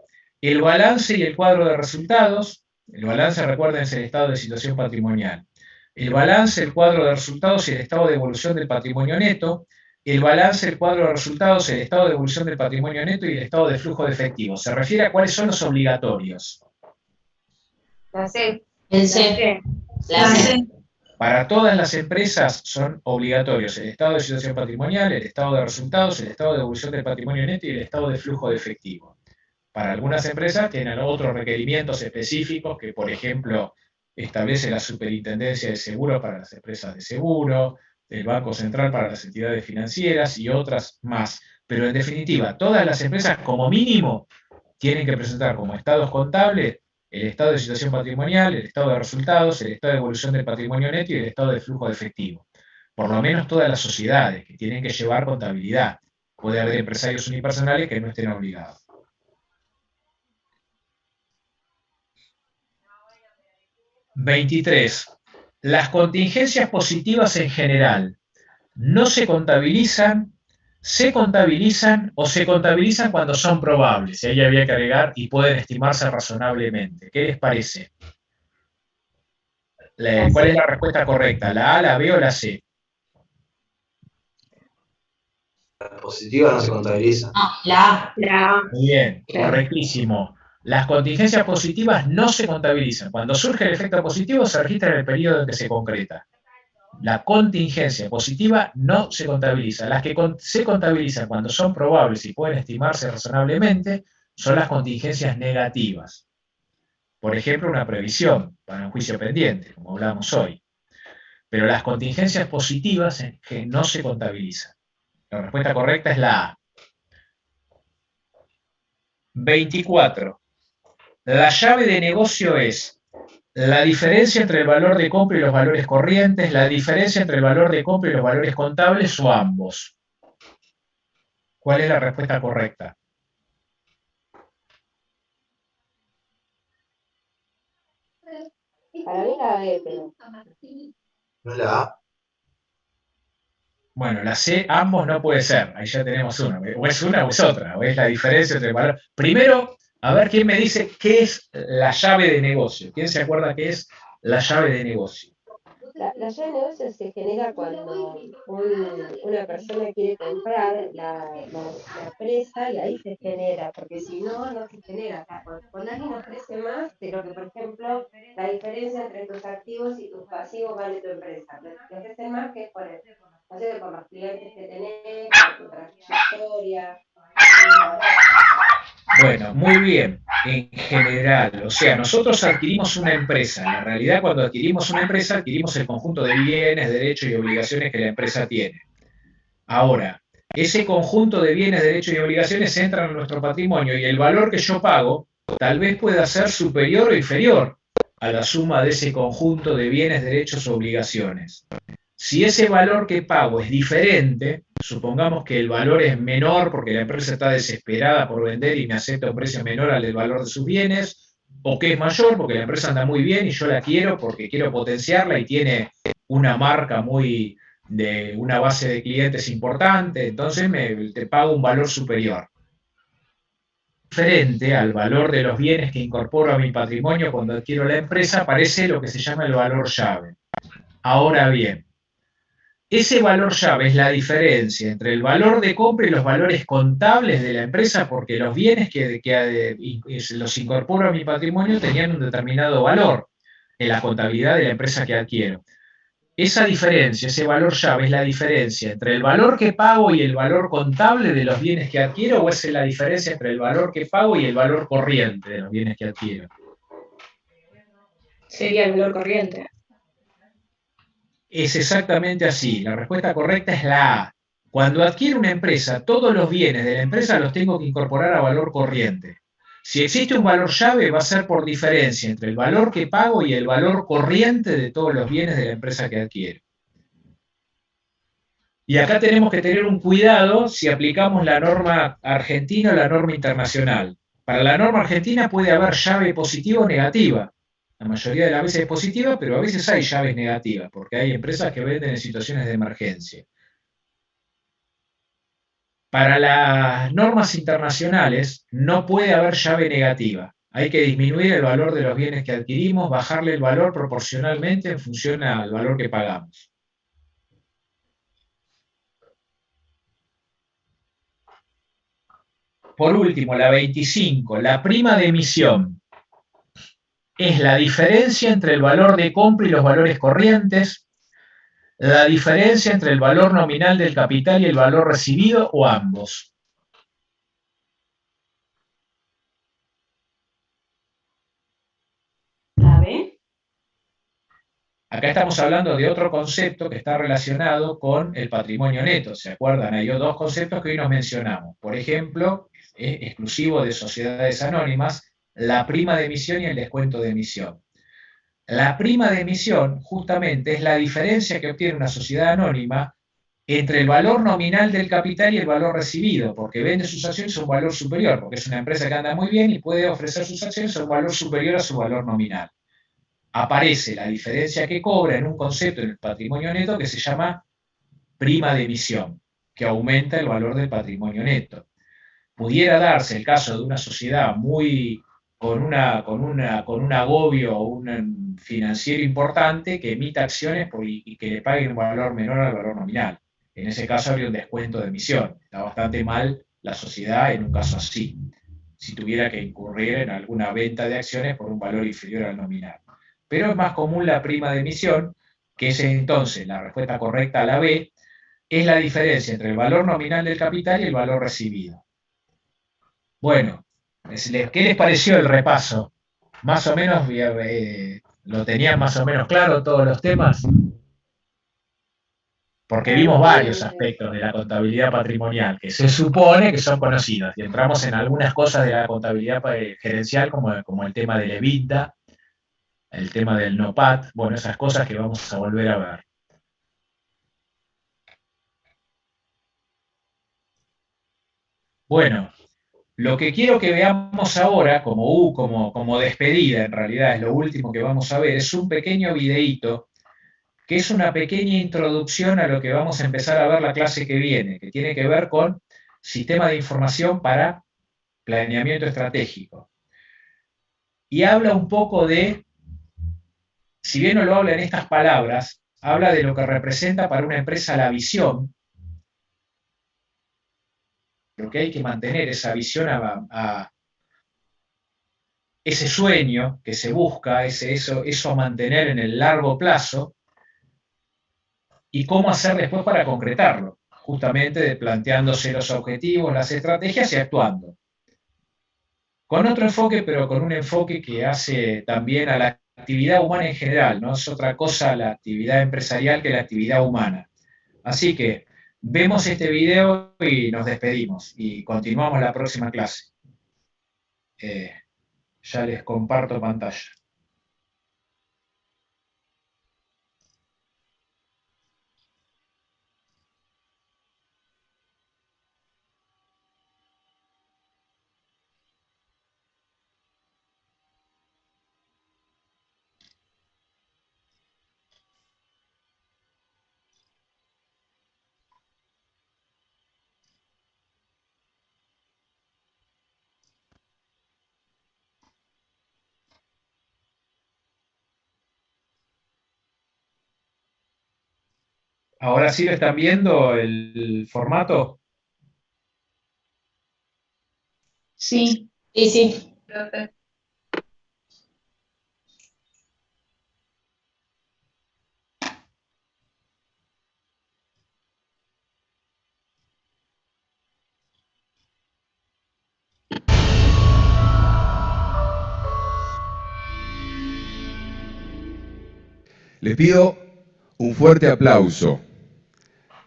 el balance y el cuadro de resultados. El balance, recuerden, es el estado de situación patrimonial. El balance, el cuadro de resultados y el estado de evolución del patrimonio neto. El balance, el cuadro de resultados, el estado de evolución del patrimonio neto y el estado de flujo de efectivo. Se refiere a cuáles son los obligatorios. La C. El C. La La C. C. Para todas las empresas son obligatorios el estado de situación patrimonial, el estado de resultados, el estado de evolución del patrimonio neto y el estado de flujo de efectivo. Para algunas empresas tienen otros requerimientos específicos que, por ejemplo, establece la Superintendencia de Seguro para las empresas de seguro, el Banco Central para las entidades financieras y otras más. Pero en definitiva, todas las empresas como mínimo tienen que presentar como estados contables el estado de situación patrimonial, el estado de resultados, el estado de evolución del patrimonio neto y el estado de flujo de efectivo. Por lo menos todas las sociedades que tienen que llevar contabilidad. Puede haber empresarios unipersonales que no estén obligados. (23) Las contingencias positivas en general no se contabilizan o se contabilizan cuando son probables. Y ahí había que agregar y pueden estimarse razonablemente. ¿Qué les parece? ¿Cuál es la respuesta correcta? ¿La A, la B o la C? La positiva no se contabiliza. No, la A. La A. Muy bien, Claro. correctísimo. Las contingencias positivas no se contabilizan. Cuando surge el efecto positivo se registra en el periodo en que se concreta. La contingencia positiva no se contabiliza. Las que se contabilizan cuando son probables y pueden estimarse razonablemente son las contingencias negativas. Por ejemplo, una previsión para un juicio pendiente, como hablamos hoy. Pero las contingencias positivas que no se contabilizan. La respuesta correcta es la A. 24. La llave de negocio es la diferencia entre el valor de compra y los valores corrientes, la diferencia entre el valor de compra y los valores contables o ambos. ¿Cuál es la respuesta correcta? Para mí la B, pero. ¿No es la A? Bueno, la C, ambos no puede ser. Ahí ya tenemos una. O es una o es otra. O es la diferencia entre el valor. Primero, a ver quién me dice qué es la llave de negocio. ¿Quién se acuerda qué es la llave de negocio? La llave de negocio se genera cuando una persona quiere comprar la empresa y ahí se genera, porque si no, no se genera. O sea, cuando alguien ofrece más de lo que, por ejemplo, la diferencia entre tus activos y tus pasivos vale tu empresa. Te ofrecen más que por eso. O sea, por los clientes que tenés, por tu trayectoria. Bueno, muy bien, en general, o sea, nosotros adquirimos una empresa. En la realidad, cuando adquirimos una empresa, adquirimos el conjunto de bienes, derechos y obligaciones que la empresa tiene. Ahora, ese conjunto de bienes, derechos y obligaciones entran en nuestro patrimonio y el valor que yo pago tal vez pueda ser superior o inferior a la suma de ese conjunto de bienes, derechos o obligaciones. Si ese valor que pago es diferente, supongamos que el valor es menor porque la empresa está desesperada por vender y me acepta un precio menor al del valor de sus bienes, o que es mayor porque la empresa anda muy bien y yo la quiero porque quiero potenciarla y tiene una marca de una base de clientes importante, entonces te pago un valor superior. diferente al valor de los bienes que incorporo a mi patrimonio cuando adquiero la empresa, aparece lo que se llama el valor llave. Ahora bien, ese valor llave es la diferencia entre el valor de compra y los valores contables de la empresa, porque los bienes que los incorporo a mi patrimonio tenían un determinado valor en la contabilidad de la empresa que adquiero. Esa diferencia, ese valor llave, es la diferencia entre el valor que pago y el valor contable de los bienes que adquiero, o es la diferencia entre el valor que pago y el valor corriente de los bienes que adquiero. Sería el valor corriente. Es exactamente así. La respuesta correcta es la A. Cuando adquiero una empresa, todos los bienes de la empresa los tengo que incorporar a valor corriente. Si existe un valor llave, va a ser por diferencia entre el valor que pago y el valor corriente de todos los bienes de la empresa que adquiero. Y acá tenemos que tener un cuidado si aplicamos la norma argentina o la norma internacional. Para la norma argentina puede haber llave positiva o negativa. La mayoría de las veces es positiva, pero a veces hay llaves negativas, porque hay empresas que venden en situaciones de emergencia. Para las normas internacionales no puede haber llave negativa. Hay que disminuir el valor de los bienes que adquirimos, bajarle el valor proporcionalmente en función al valor que pagamos. Por último, la 25, la prima de emisión. Es la diferencia entre el valor de compra y los valores corrientes, la diferencia entre el valor nominal del capital y el valor recibido, o ambos. A ver. Acá estamos hablando de otro concepto que está relacionado con el patrimonio neto. ¿Se acuerdan? Hay dos conceptos que hoy nos mencionamos. Por ejemplo, exclusivo de sociedades anónimas, la prima de emisión y el descuento de emisión. La prima de emisión justamente es la diferencia que obtiene una sociedad anónima entre el valor nominal del capital y el valor recibido, porque vende sus acciones a un valor superior, porque es una empresa que anda muy bien y puede ofrecer sus acciones a un valor superior a su valor nominal. Aparece la diferencia que cobra en un concepto en el patrimonio neto que se llama prima de emisión, que aumenta el valor del patrimonio neto. Pudiera darse el caso de una sociedad con un agobio o un financiero importante que emita acciones y que le pague un valor menor al valor nominal. En ese caso habría un descuento de emisión. Está bastante mal la sociedad en un caso así, si tuviera que incurrir en alguna venta de acciones por un valor inferior al nominal. Pero es más común la prima de emisión, que es entonces la respuesta correcta a la B, es la diferencia entre el valor nominal del capital y el valor recibido. Bueno, ¿qué les pareció el repaso? Más o menos, ¿lo tenían más o menos claro todos los temas? Porque vimos varios aspectos de la contabilidad patrimonial que se supone que son conocidos. Y entramos en algunas cosas de la contabilidad gerencial, como el tema del EBITDA, el tema del NOPAT, bueno, esas cosas que vamos a volver a ver. Bueno, lo que quiero que veamos ahora, como despedida, en realidad es lo último que vamos a ver, es un pequeño videíto que es una pequeña introducción a lo que vamos a empezar a ver la clase que viene, que tiene que ver con sistema de información para planeamiento estratégico. Y habla un poco de, si bien no lo habla en estas palabras, habla de lo que representa para una empresa la visión, lo que hay que mantener esa visión a ese sueño que se busca, eso a mantener en el largo plazo, y cómo hacer después para concretarlo, justamente planteándose los objetivos, las estrategias y actuando. Con otro enfoque, pero con un enfoque que hace también a la actividad humana en general, no es otra cosa la actividad empresarial que la actividad humana. Así que vemos este video y nos despedimos y continuamos la próxima clase. Ya les comparto pantalla. Ahora sí están viendo el formato. Sí. Sí, sí. Perfecto. Les pido un fuerte aplauso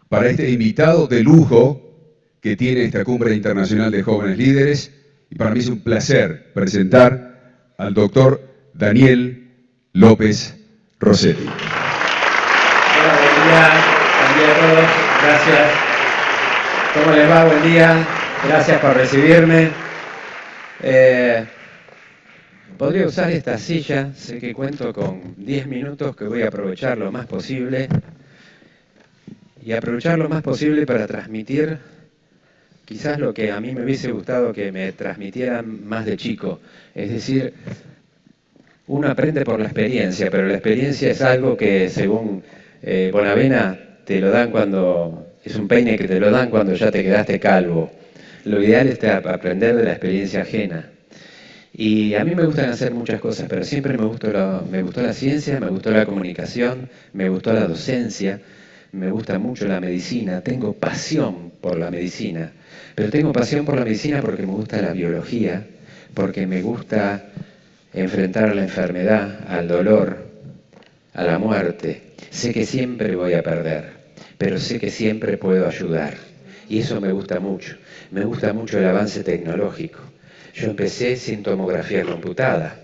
para este invitado de lujo que tiene esta Cumbre Internacional de Jóvenes Líderes. Y para mí es un placer presentar al doctor Daniel López Rossetti. Hola, buen día a todos, gracias. ¿Cómo les va? Buen día, gracias por recibirme. Podría usar esta silla, sé que cuento con 10 minutos que voy a aprovechar lo más posible y aprovechar lo más posible para transmitir quizás lo que a mí me hubiese gustado que me transmitieran más de chico, es decir, uno aprende por la experiencia, pero la experiencia es algo que según Bonavena te lo dan cuando, es un peine que te lo dan cuando ya te quedaste calvo. Lo ideal es aprender de la experiencia ajena. Y a mí me gustan hacer muchas cosas, pero siempre me gustó la ciencia, me gustó la comunicación, me gustó la docencia, me gusta mucho la medicina, tengo pasión por la medicina, pero tengo pasión por la medicina porque me gusta la biología, porque me gusta enfrentar la enfermedad, al dolor, a la muerte. Sé que siempre voy a perder, pero sé que siempre puedo ayudar. Y eso me gusta mucho. Me gusta mucho el avance tecnológico. Yo empecé sin tomografía computada.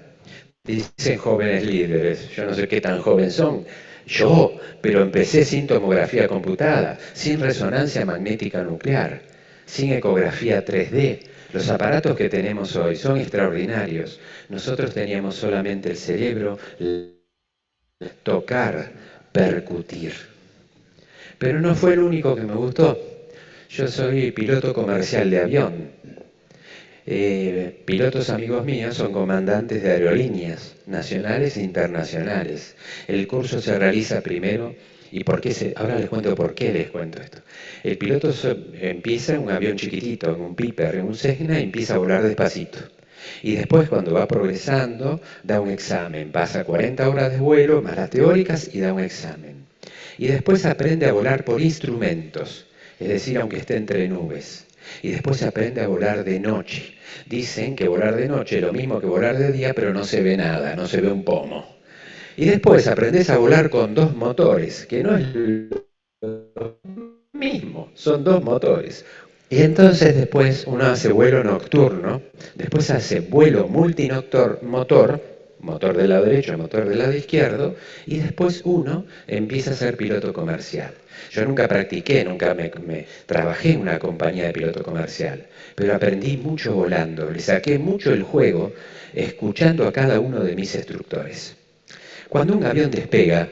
Dicen jóvenes líderes, yo no sé qué tan jóvenes son. Yo, pero empecé sin tomografía computada, sin resonancia magnética nuclear, sin ecografía 3D. Los aparatos que tenemos hoy son extraordinarios. Nosotros teníamos solamente el cerebro, tocar, percutir. Pero no fue el único que me gustó. Yo soy piloto comercial de avión. Pilotos amigos míos son comandantes de aerolíneas nacionales e internacionales. El curso se realiza primero, y ahora les cuento por qué les cuento esto. El piloto empieza en un avión chiquitito, en un Piper, en un Cessna, y empieza a volar despacito. Y después, cuando va progresando, da un examen. Pasa 40 horas de vuelo, más las teóricas, y da un examen. Y después aprende a volar por instrumentos, es decir, aunque esté entre nubes. Y después se aprende a volar de noche. Dicen que volar de noche es lo mismo que volar de día, pero no se ve nada, no se ve un pomo. Y después aprendes a volar con 2 motores, que no es lo mismo, son 2 motores. Y entonces después uno hace vuelo nocturno, después hace vuelo multimotor, motor del lado derecho, motor del lado izquierdo, y después uno empieza a ser piloto comercial. Yo nunca practiqué, nunca me trabajé en una compañía de piloto comercial, pero aprendí mucho volando, le saqué mucho el juego escuchando a cada uno de mis instructores. Cuando un avión despega,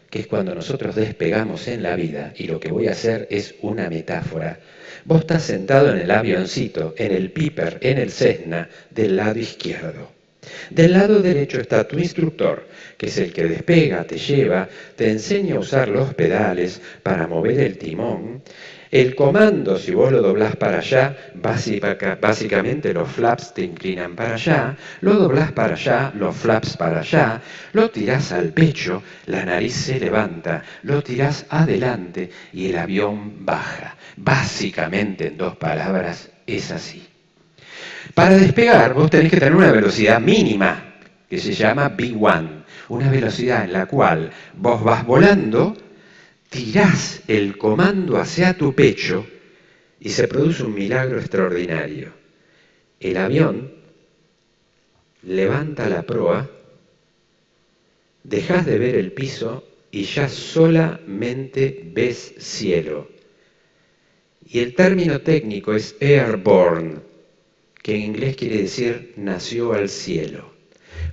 que es cuando nosotros despegamos en la vida, y lo que voy a hacer es una metáfora, vos estás sentado en el avioncito, en el Piper, en el Cessna, del lado izquierdo. Del lado derecho está tu instructor, que es el que despega, te lleva, te enseña a usar los pedales para mover el timón. El comando, si vos lo doblás para allá, básicamente los flaps te inclinan para allá, lo doblás para allá, los flaps para allá, lo tirás al pecho, la nariz se levanta, lo tirás adelante y el avión baja. Básicamente, en 2 palabras, es así. Para despegar vos tenés que tener una velocidad mínima, que se llama V1, una velocidad en la cual vos vas volando, tirás el comando hacia tu pecho y se produce un milagro extraordinario. El avión levanta la proa, dejás de ver el piso y ya solamente ves cielo. Y el término técnico es airborne, que en inglés quiere decir nació al cielo,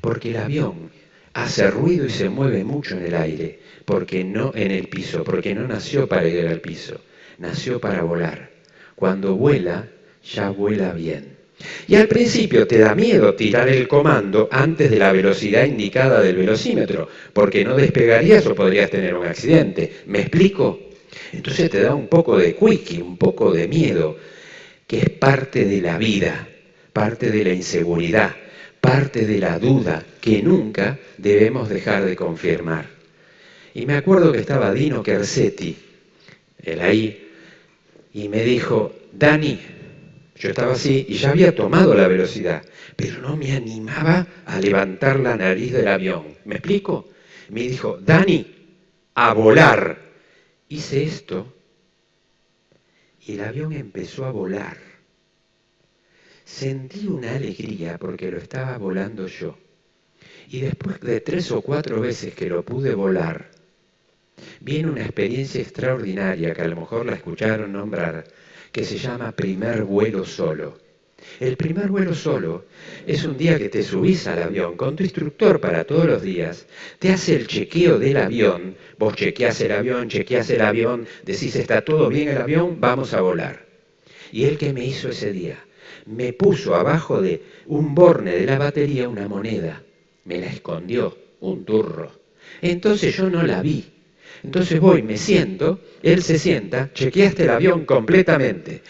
porque el avión hace ruido y se mueve mucho en el aire, porque no en el piso, porque no nació para ir al piso, nació para volar. Cuando vuela, ya vuela bien. Y al principio te da miedo tirar el comando antes de la velocidad indicada del velocímetro, porque no despegarías o podrías tener un accidente. ¿Me explico? Entonces te da un poco de quickie, un poco de miedo, que es parte de la vida, parte de la inseguridad, parte de la duda que nunca debemos dejar de confirmar. Y me acuerdo que estaba Dino Kersetti, él ahí, y me dijo, Dani, yo estaba así y ya había tomado la velocidad, pero no me animaba a levantar la nariz del avión. ¿Me explico? Me dijo, Dani, a volar. Hice esto y el avión empezó a volar. Sentí una alegría porque lo estaba volando yo. Y después de 3 o 4 veces que lo pude volar, viene una experiencia extraordinaria que a lo mejor la escucharon nombrar, que se llama primer vuelo solo. El primer vuelo solo es un día que te subís al avión con tu instructor para todos los días, te hace el chequeo del avión, vos chequeás el avión, decís está todo bien el avión, vamos a volar. Y él que me hizo ese día, me puso abajo de un borne de la batería una moneda, me la escondió, un turro. Entonces yo no la vi. Entonces voy, me siento, él se sienta, chequeaste el avión completamente,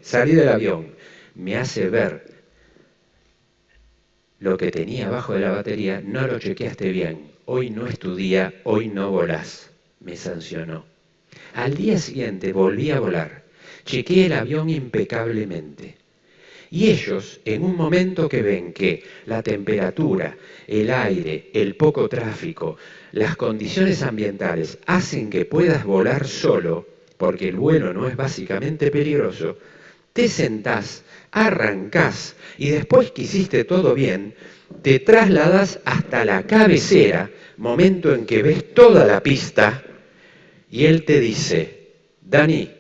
salí del avión, me hace ver lo que tenía abajo de la batería, no lo chequeaste bien, hoy no es tu día, hoy no volás, me sancionó. Al día siguiente volví a volar, chequeé el avión impecablemente. Y ellos, en un momento que ven que la temperatura, el aire, el poco tráfico, las condiciones ambientales hacen que puedas volar solo, porque el vuelo no es básicamente peligroso, te sentás, arrancás y después que hiciste todo bien, te trasladas hasta la cabecera, momento en que ves toda la pista, y él te dice, Dani,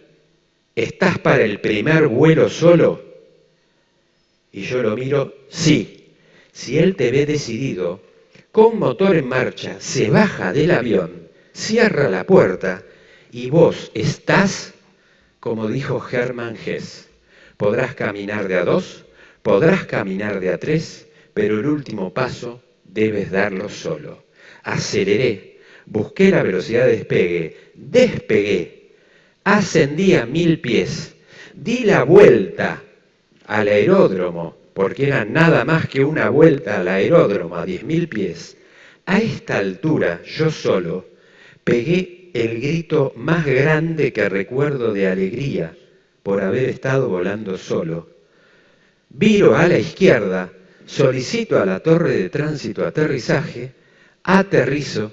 ¿estás para el primer vuelo solo? Y yo lo miro, sí. Si él te ve decidido, con motor en marcha, se baja del avión, cierra la puerta y vos estás, como dijo Hermann Hesse, podrás caminar de a 2, podrás caminar de a 3, pero el último paso debes darlo solo. Aceleré, busqué la velocidad de despegue, despegué, ascendí a 1000 pies, di la vuelta al aeródromo, porque era nada más que una vuelta al aeródromo a 10.000 pies, a esta altura, yo solo, pegué el grito más grande que recuerdo de alegría por haber estado volando solo. Viro a la izquierda, solicito a la torre de tránsito aterrizaje, aterrizo,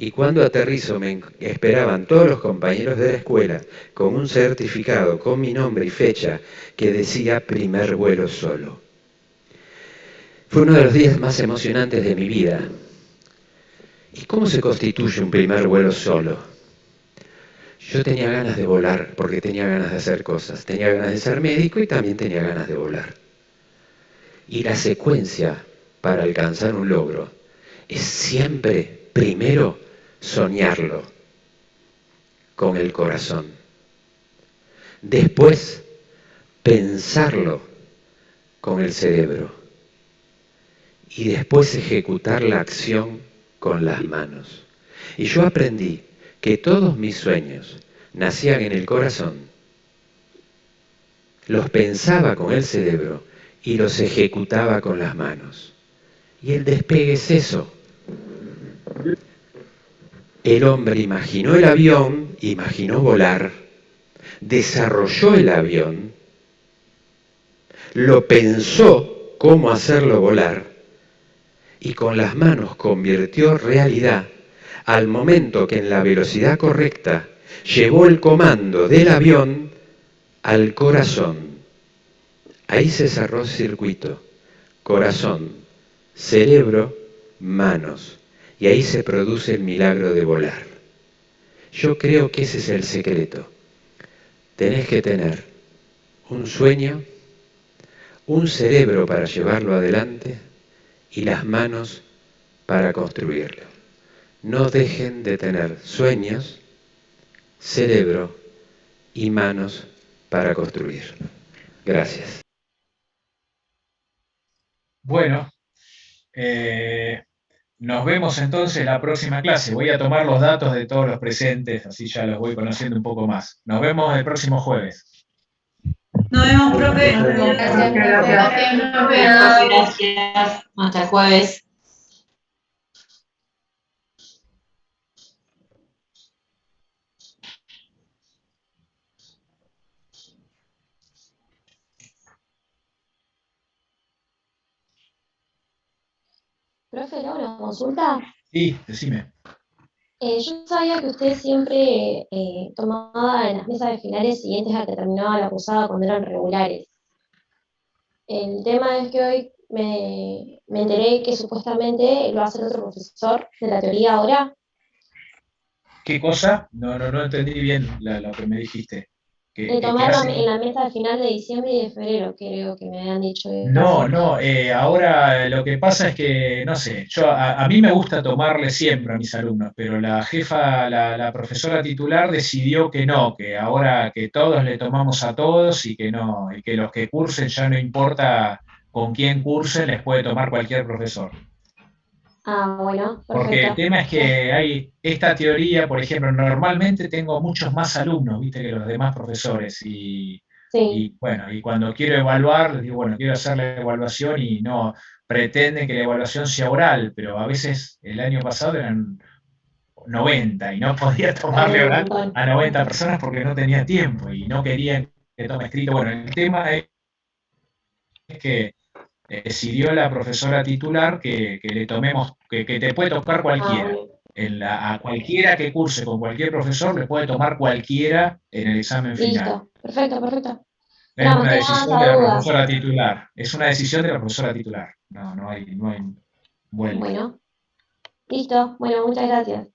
y cuando aterrizo me esperaban todos los compañeros de la escuela con un certificado con mi nombre y fecha que decía primer vuelo solo. Fue uno de los días más emocionantes de mi vida. ¿Y cómo se constituye un primer vuelo solo? Yo tenía ganas de volar porque tenía ganas de hacer cosas. Tenía ganas de ser médico y también tenía ganas de volar. Y la secuencia para alcanzar un logro es siempre, primero, soñarlo con el corazón. Después, pensarlo con el cerebro. Y después ejecutar la acción con las manos. Y yo aprendí que todos mis sueños nacían en el corazón, los pensaba con el cerebro y los ejecutaba con las manos. Y el despegue es eso. El hombre imaginó el avión, imaginó volar, desarrolló el avión, lo pensó cómo hacerlo volar y con las manos convirtió realidad al momento que en la velocidad correcta llevó el comando del avión al corazón. Ahí se cerró el circuito, corazón, cerebro, manos. Y ahí se produce el milagro de volar. Yo creo que ese es el secreto. Tenés que tener un sueño, un cerebro para llevarlo adelante y las manos para construirlo. No dejen de tener sueños, cerebro y manos para construir. Gracias. Bueno, Nos vemos entonces la próxima clase. Voy a tomar los datos de todos los presentes, así ya los voy conociendo un poco más. Nos vemos el próximo jueves. Nos vemos, profe. Gracias, profe. Gracias. Hasta el jueves. Profe, ¿le hago una consulta? Sí, decime. Yo sabía que usted siempre tomaba en las mesas de finales siguientes a que terminaba la cursada cuando eran regulares. El tema es que hoy me enteré que supuestamente lo va a hacer otro profesor de la teoría ahora. ¿Qué cosa? No entendí bien lo que me dijiste. De tomar en la mesa de final de diciembre y de febrero, creo que me habían dicho. No, ahora lo que pasa es que, no sé, a mí me gusta tomarle siempre a mis alumnos, pero la jefa, la profesora titular decidió que no, que ahora que todos le tomamos a todos y que no, y que los que cursen ya no importa con quién cursen, les puede tomar cualquier profesor. Ah, bueno, perfecto. Porque el tema es que hay esta teoría, por ejemplo, normalmente tengo muchos más alumnos, viste, que los demás profesores, Sí. y bueno, y cuando quiero evaluar, les digo, bueno, quiero hacer la evaluación y no pretenden que la evaluación sea oral, pero a veces el año pasado eran 90 y no podía tomarle oral a 90 personas porque no tenía tiempo y no querían que tome escrito. Bueno, el tema es que decidió la profesora titular que le tomemos, que te puede tocar cualquiera. A cualquiera que curse con cualquier profesor le puede tomar cualquiera en el examen final. Listo, perfecto. Es una decisión de la profesora titular. Es una decisión de la profesora titular. No hay vuelta. Bueno, listo. Bueno, muchas gracias.